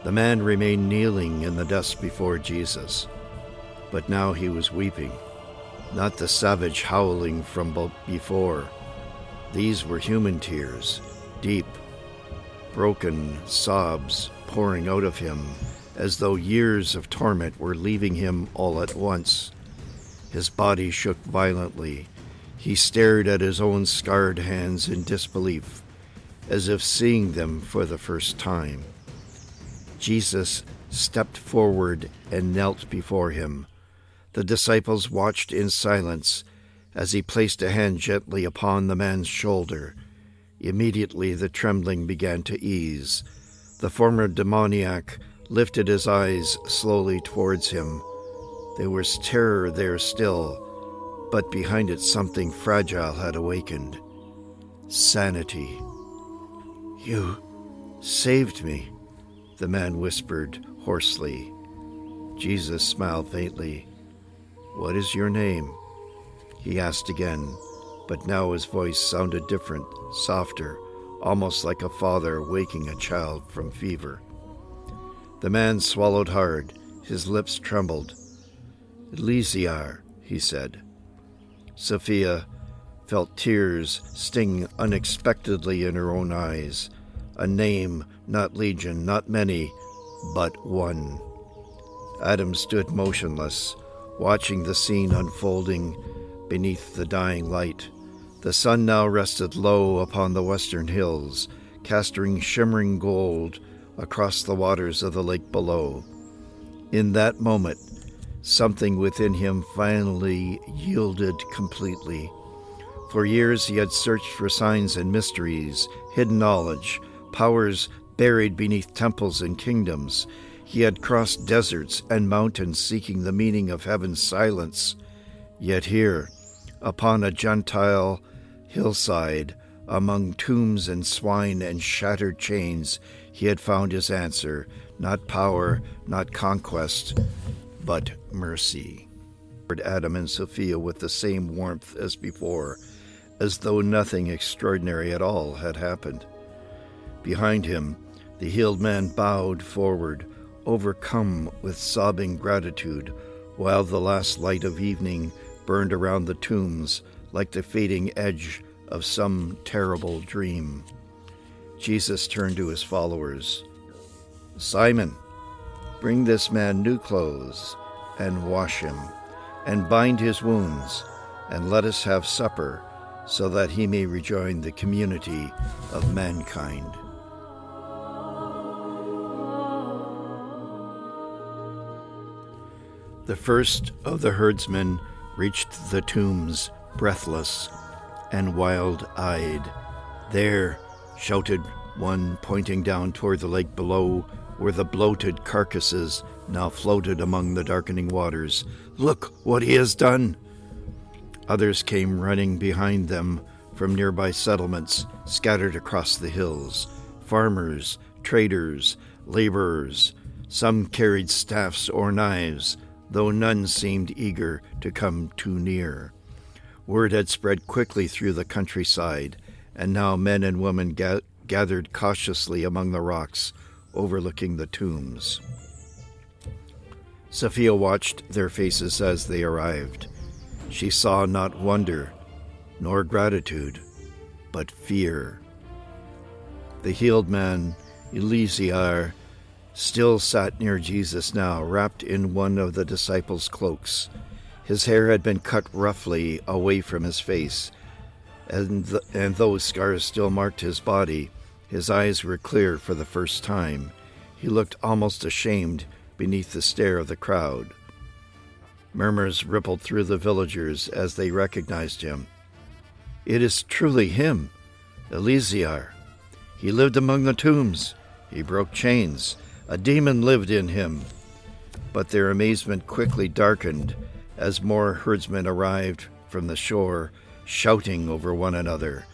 S1: The man remained kneeling in the dust before Jesus, but now he was weeping, not the savage howling from before. These were human tears, deep, broken sobs pouring out of him, as though years of torment were leaving him all at once. His body shook violently. He stared at his own scarred hands in disbelief, as if seeing them for the first time. Jesus stepped forward and knelt before him. The disciples watched in silence as he placed a hand gently upon the man's shoulder. Immediately the trembling began to ease. The former demoniac lifted his eyes slowly towards him. There was terror there still, but behind it something fragile had awakened. Sanity. "You saved me," the man whispered hoarsely. Jesus smiled faintly. "What is your name?" he asked again, but now his voice sounded different, softer, almost like a father waking a child from fever. The man swallowed hard. His lips trembled. "Eliezer," he said. Sophia felt tears sting unexpectedly in her own eyes. A name, not legion, not many, but one. Adam stood motionless, watching the scene unfolding beneath the dying light. The sun now rested low upon the western hills, casting shimmering gold across the waters of the lake below. In that moment, Something within him finally yielded completely. For years he had searched for signs and mysteries, hidden knowledge, powers buried beneath temples and kingdoms. He had crossed deserts and mountains seeking the meaning of heaven's silence. Yet here, upon a Gentile hillside, among tombs and swine and shattered chains, he had found his answer, not power, not conquest, but mercy. Adam and Sophia with the same warmth as before, as though nothing extraordinary at all had happened. Behind him, the healed man bowed forward, overcome with sobbing gratitude, while the last light of evening burned around the tombs like the fading edge of some terrible dream. Jesus turned to his followers. "Simon, bring this man new clothes, and wash him, and bind his wounds, and let us have supper, so that he may rejoin the community of mankind." The first of the herdsmen reached the tombs, breathless and wild-eyed. "There," shouted one, pointing down toward the lake below, where the bloated carcasses now floated among the darkening waters. "Look what he has done!" Others came running behind them from nearby settlements scattered across the hills. Farmers, traders, laborers. Some carried staffs or knives, though none seemed eager to come too near. Word had spread quickly through the countryside, and now men and women gathered cautiously among the rocks overlooking the tombs. Sophia watched their faces as they arrived. She saw not wonder, nor gratitude, but fear. The healed man, Eleazar, still sat near Jesus now, wrapped in one of the disciples' cloaks. His hair had been cut roughly away from his face, and though scars still marked his body, his eyes were clear for the first time. He looked almost ashamed beneath the stare of the crowd. Murmurs rippled through the villagers as they recognized him. "It is truly him, Eleazar. He lived among the tombs. He broke chains. A demon lived in him." But their amazement quickly darkened as more herdsmen arrived from the shore, shouting over one another.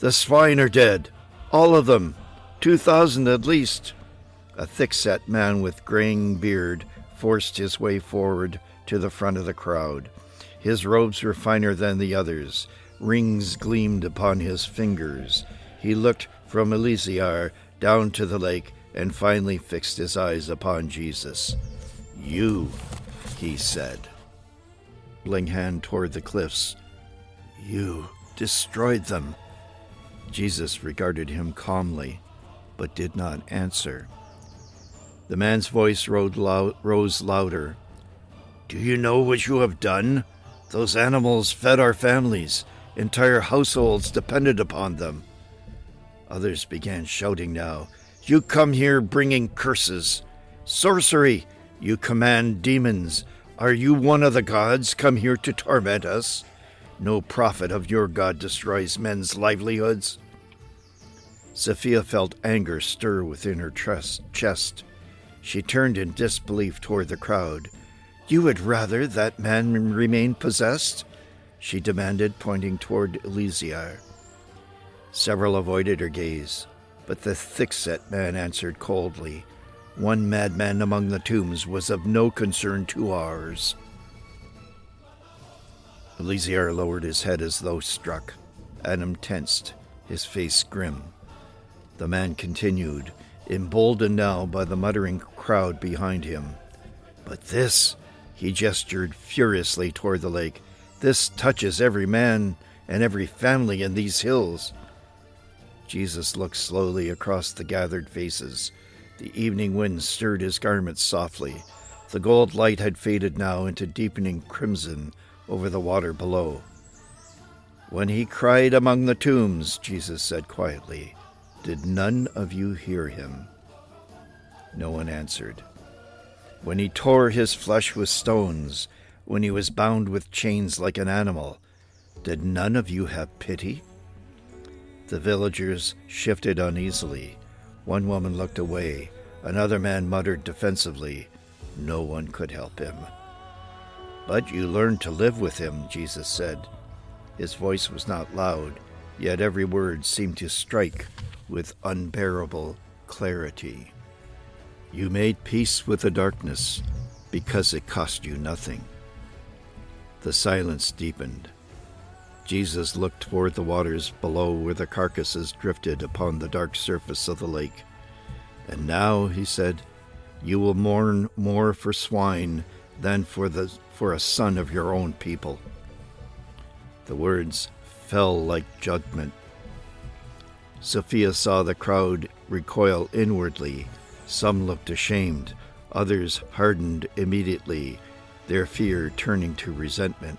S1: "The swine are dead! All of them! 2,000 at least!" A thick-set man with graying beard forced his way forward to the front of the crowd. His robes were finer than the others. Rings gleamed upon his fingers. He looked from Eleazar down to the lake and finally fixed his eyes upon Jesus. "You," he said, holding hand toward the cliffs. "You destroyed them." Jesus regarded him calmly, but did not answer. The man's voice rose louder. "Do you know what you have done? Those animals fed our families. Entire households depended upon them." Others began shouting now. "You come here bringing curses. Sorcery! You command demons. Are you one of the gods come here to torment us? No prophet of your God destroys men's livelihoods." Sophia felt anger stir within her chest. She turned in disbelief toward the crowd. "You would rather that man remain possessed?" she demanded, pointing toward Eleazar. Several avoided her gaze, but the thick-set man answered coldly. "One madman among the tombs was of no concern to ours." Eleazar lowered his head as though struck. Adam tensed, his face grim. The man continued, emboldened now by the muttering crowd behind him. "But this," he gestured furiously toward the lake, "this touches every man and every family in these hills." Jesus looked slowly across the gathered faces. The evening wind stirred his garments softly. The gold light had faded now into deepening crimson over the water below. "When he cried among the tombs," Jesus said quietly, "did none of you hear him?" No one answered. when he tore his flesh with stones, when he was bound with chains like an animal, did none of you have pity?" The villagers shifted uneasily. One woman looked away. Another man muttered defensively. No one could help him. "But you learned to live with him," Jesus said. His voice was not loud, yet every word seemed to strike with unbearable clarity. "You made peace with the darkness because it cost you nothing." The silence deepened. Jesus looked toward the waters below where the carcasses drifted upon the dark surface of the lake. "And now," he said, "you will mourn more for swine than for a son of your own people." The words fell like judgment. Sophia saw the crowd recoil inwardly. Some looked ashamed, others hardened immediately, their fear turning to resentment.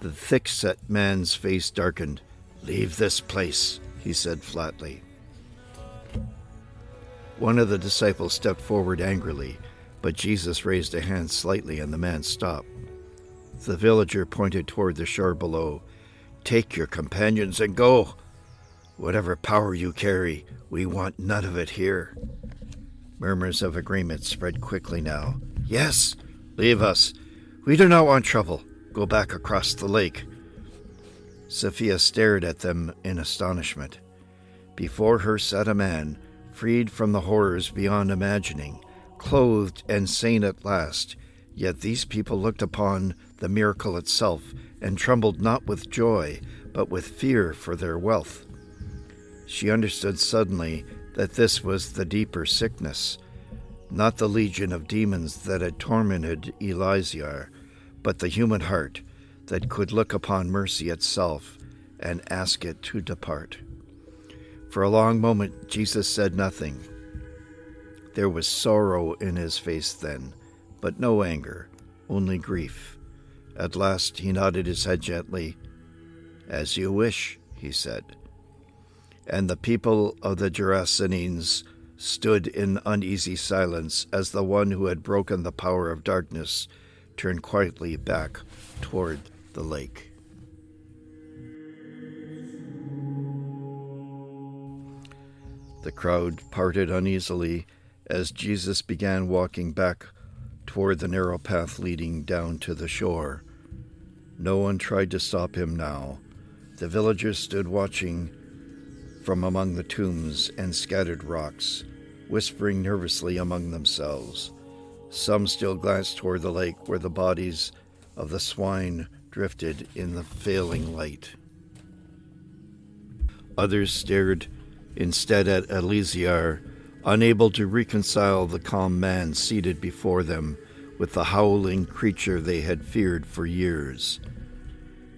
S1: The thick-set man's face darkened. "Leave this place," he said flatly. One of the disciples stepped forward angrily, but Jesus raised a hand slightly and the man stopped. The villager pointed toward the shore below. "Take your companions and go. Whatever power you carry, we want none of it here." Murmurs of agreement spread quickly now. "Yes, leave us. We do not want trouble. Go back across the lake." Sophia stared at them in astonishment. Before her sat a man, freed from the horrors beyond imagining, clothed and sane at last. Yet these people looked upon the miracle itself and trembled not with joy, but with fear for their wealth. She understood suddenly that this was the deeper sickness, not the legion of demons that had tormented Eleazar, but the human heart that could look upon mercy itself and ask it to depart. For a long moment Jesus said nothing. There was sorrow in his face then, but no anger, only grief. At last he nodded his head gently. "As you wish," he said. And the people of the Gerasenes stood in uneasy silence as the one who had broken the power of darkness turned quietly back toward the lake. The crowd parted uneasily as Jesus began walking back toward the narrow path leading down to the shore. No one tried to stop him now. The villagers stood watching from among the tombs and scattered rocks, whispering nervously among themselves. Some still glanced toward the lake where the bodies of the swine drifted in the failing light. Others stared instead at Eleazar, unable to reconcile the calm man seated before them with the howling creature they had feared for years.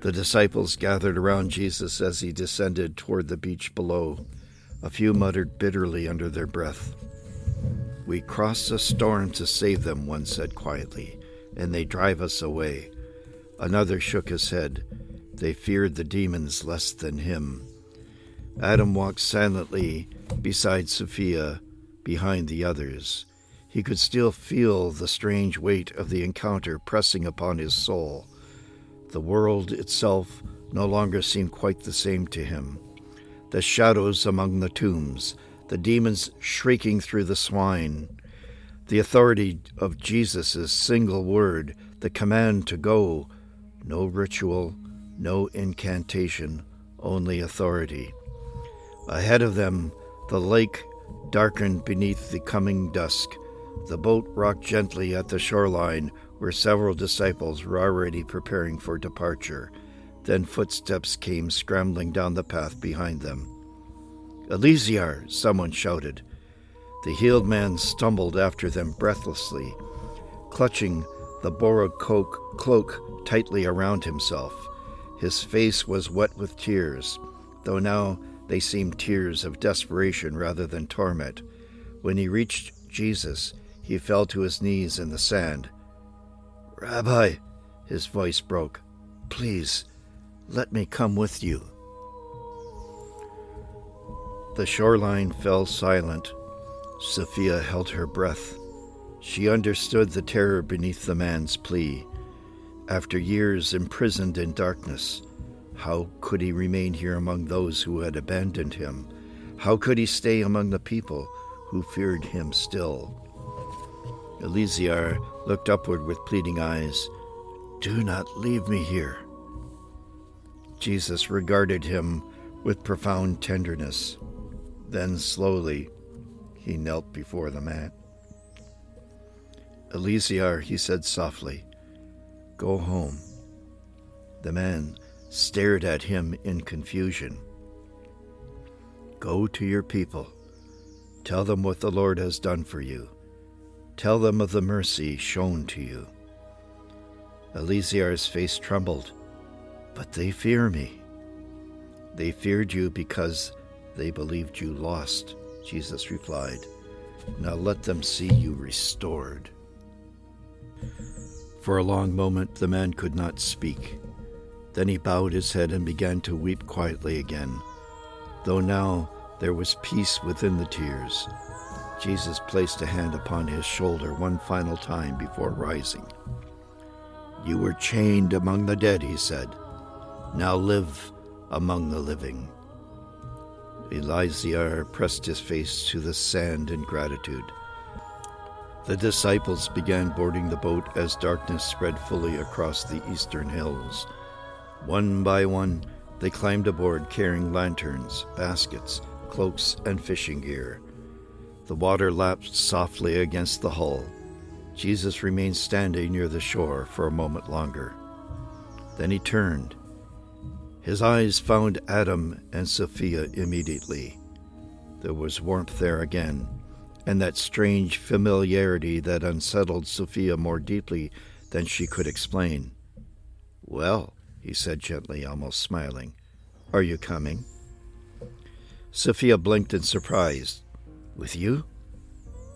S1: The disciples gathered around Jesus as he descended toward the beach below. A few muttered bitterly under their breath. "We crossed a storm to save them," one said quietly, "and they drive us away." Another shook his head. They feared the demons less than him. Adam walked silently beside Sophia, behind the others. He could still feel the strange weight of the encounter pressing upon his soul. The world itself no longer seemed quite the same to him. The shadows among the tombs, the demons shrieking through the swine, the authority of Jesus' single word, the command to go, no ritual, no incantation, only authority. Ahead of them, the lake darkened beneath the coming dusk. The boat rocked gently at the shoreline where several disciples were already preparing for departure. Then footsteps came scrambling down the path behind them. "Eleazar!" someone shouted. The healed man stumbled after them breathlessly, clutching the borrowed cloak tightly around himself. His face was wet with tears, though now they seemed tears of desperation rather than torment. When he reached Jesus, he fell to his knees in the sand. "Rabbi," his voice broke, "please, let me come with you." The shoreline fell silent. Sophia held her breath. She understood the terror beneath the man's plea. After years imprisoned in darkness, how could he remain here among those who had abandoned him? How could he stay among the people who feared him still? Eleazar looked upward with pleading eyes. "Do not leave me here." Jesus regarded him with profound tenderness. Then slowly he knelt before the man. "Eleazar," he said softly, "go home." The man stared at him in confusion. "Go to your people. Tell them what the Lord has done for you. Tell them of the mercy shown to you." Eleazar's face trembled. "But they fear me." "They feared you because they believed you lost," Jesus replied. "Now let them see you restored." For a long moment the man could not speak. Then he bowed his head and began to weep quietly again, though now there was peace within the tears. Jesus placed a hand upon his shoulder one final time before rising. "You were chained among the dead," he said. "Now live among the living." Eleazar pressed his face to the sand in gratitude. The disciples began boarding the boat as darkness spread fully across the eastern hills. One by one, they climbed aboard carrying lanterns, baskets, cloaks, and fishing gear. The water lapped softly against the hull. Jesus remained standing near the shore for a moment longer. Then he turned. His eyes found Adam and Sophia immediately. There was warmth there again, and that strange familiarity that unsettled Sophia more deeply than she could explain. "Well," he said gently, almost smiling, "are you coming?" Sophia blinked in surprise. "With you?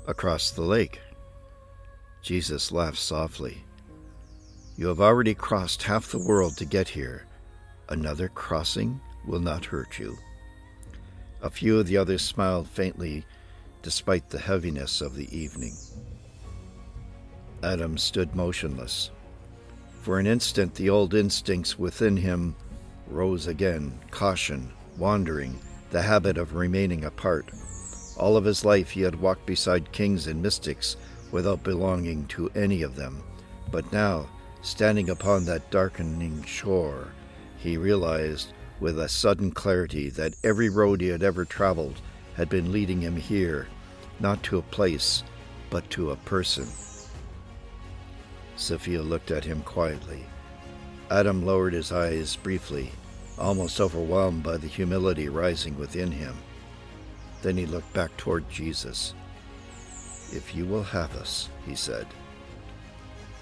S1: Across the lake?" Jesus laughed softly. "You have already crossed half the world to get here. Another crossing will not hurt you." A few of the others smiled faintly, despite the heaviness of the evening. Adam stood motionless. For an instant, the old instincts within him rose again: caution, wandering, the habit of remaining apart. All of his life he had walked beside kings and mystics without belonging to any of them. But now, standing upon that darkening shore, he realized with a sudden clarity that every road he had ever traveled had been leading him here, not to a place, but to a person. Sophia looked at him quietly. Adam lowered his eyes briefly, almost overwhelmed by the humility rising within him. Then he looked back toward Jesus. "If you will have us," he said.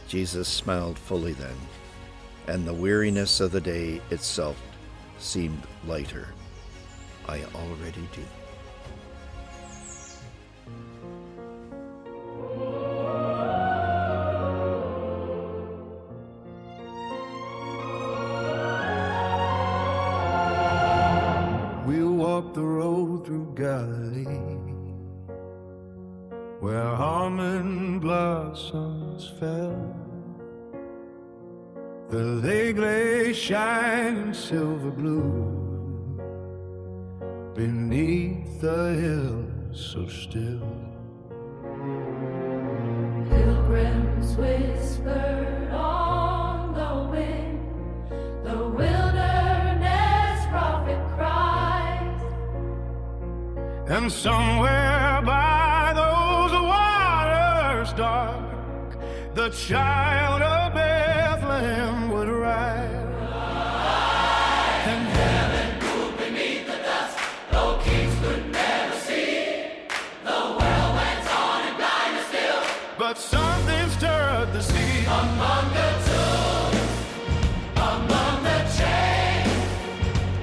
S1: Jesus smiled fully then, and the weariness of the day itself seemed lighter. "I already do."
S2: We'll walk the road through Galilee, where almond blossoms fell. The lake lay shining silver blue beneath the hills so still.
S3: Pilgrims whispered on the wind, the wilderness prophet cries.
S2: And somewhere by those waters dark, the child of Bethlehem would rise. And
S3: Heaven moved beneath the dust, though kings could never see. The world went on in blindness still,
S2: but something stirred the sea.
S3: among the tombs, among the chains,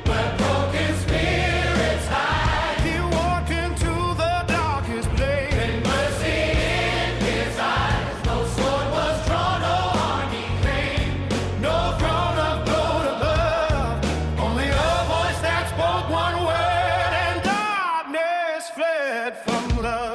S3: where broken spirits hide.
S2: He walked into the darkest place.
S3: In mercy in his eyes, no sword was drawn, no army came.
S2: No throne of gold above, only a voice that spoke one word, and darkness fled from love.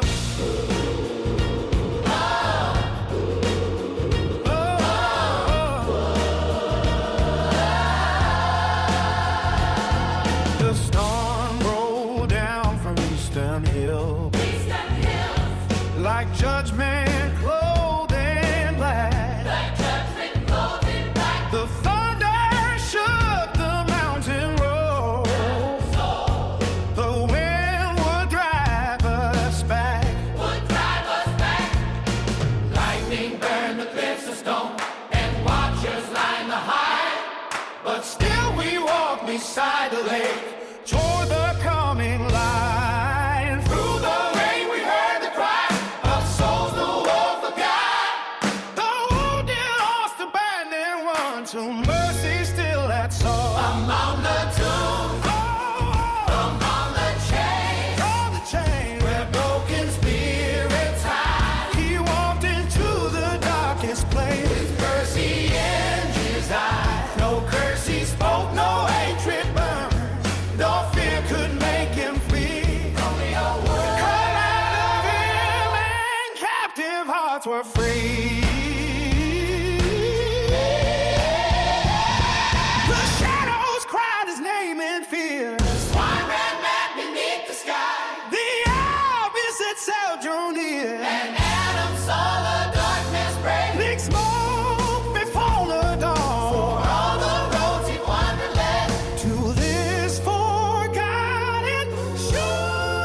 S2: but still we walk beside the lake toward the coming light. Through the rain we heard the cry of souls the wolf of God. The wounded lost, abandoned one, to mercy still that soul. Among the tombs, among the chains, where broken spirits hide, he walked into the darkest place with mercy in his eyes. No curse he spoke, no hatred burned, no fear could make him flee. Only a word come out of him and captive hearts were free. The shadows cried his name in fear. The swine ran mad beneath the sky. The abyss itself drew near. And Adam saw the darkness break. Big smoke before the dawn. For all the roads he wandered led to this forgotten shore.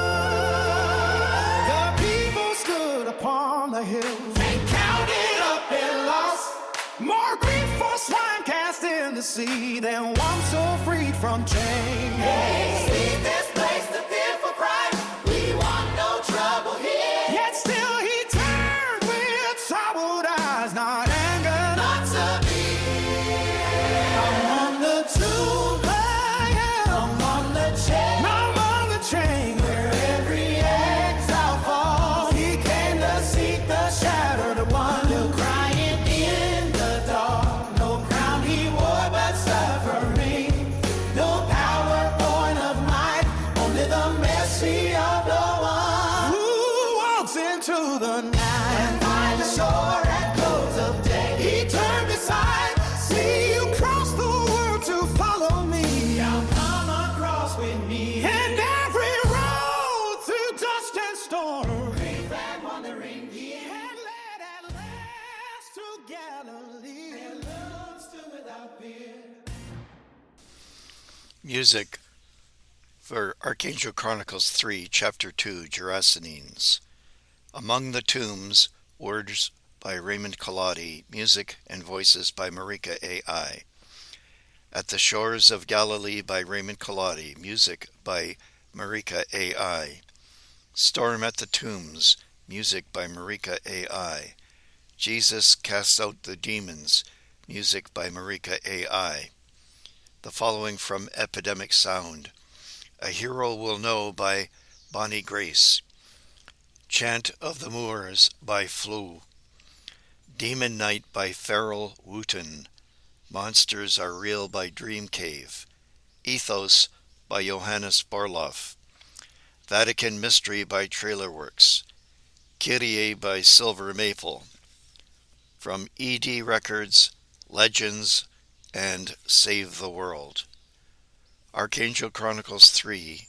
S2: The people stood upon the hills and counted up their loss. More grief for swine cast in the sea than one so freed from chains. Leave this place to fearful crime. We want no trouble here. Yet still he turned with sorrowed eyes, not anger, not severe. Among the tombs, among the chain, where every exile falls, he came to seek the shattered one, who crying in the dark. No crown he wore but suffering, no power born of might, only the mercy of the one who walks into the night and finds the shore at close of day. He turned aside, see you cross the world to follow me. Now come across with me, and every road through dust and storm, grief and wandering, he had led at last to Galilee, and loves to without fear.
S1: Music for Archangel Chronicles 3, Chapter 2, Gerasenes. Among the Tombs, words by Raymond Collodi, music and voices by Marika A.I. At the Shores of Galilee by Raymond Collodi, music by Marika A.I. Storm at the Tombs, music by Marika A.I. Jesus Casts Out the Demons, music by Marika A.I. The following from Epidemic Sound: A Hero Will Know by Bonnie Grace. Chant of the Moors by Flu. Demon Night by Farrell Wooten. Monsters Are Real by Dream Cave. Ethos by Johannes Borloff. Vatican Mystery by Trailerworks. Kyrie by Silver Maple. From ED Records, Legends, and Save the World. Archangel Chronicles 3,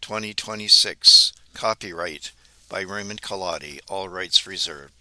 S1: 2026. Copyright by Raymond Collodi. All rights reserved.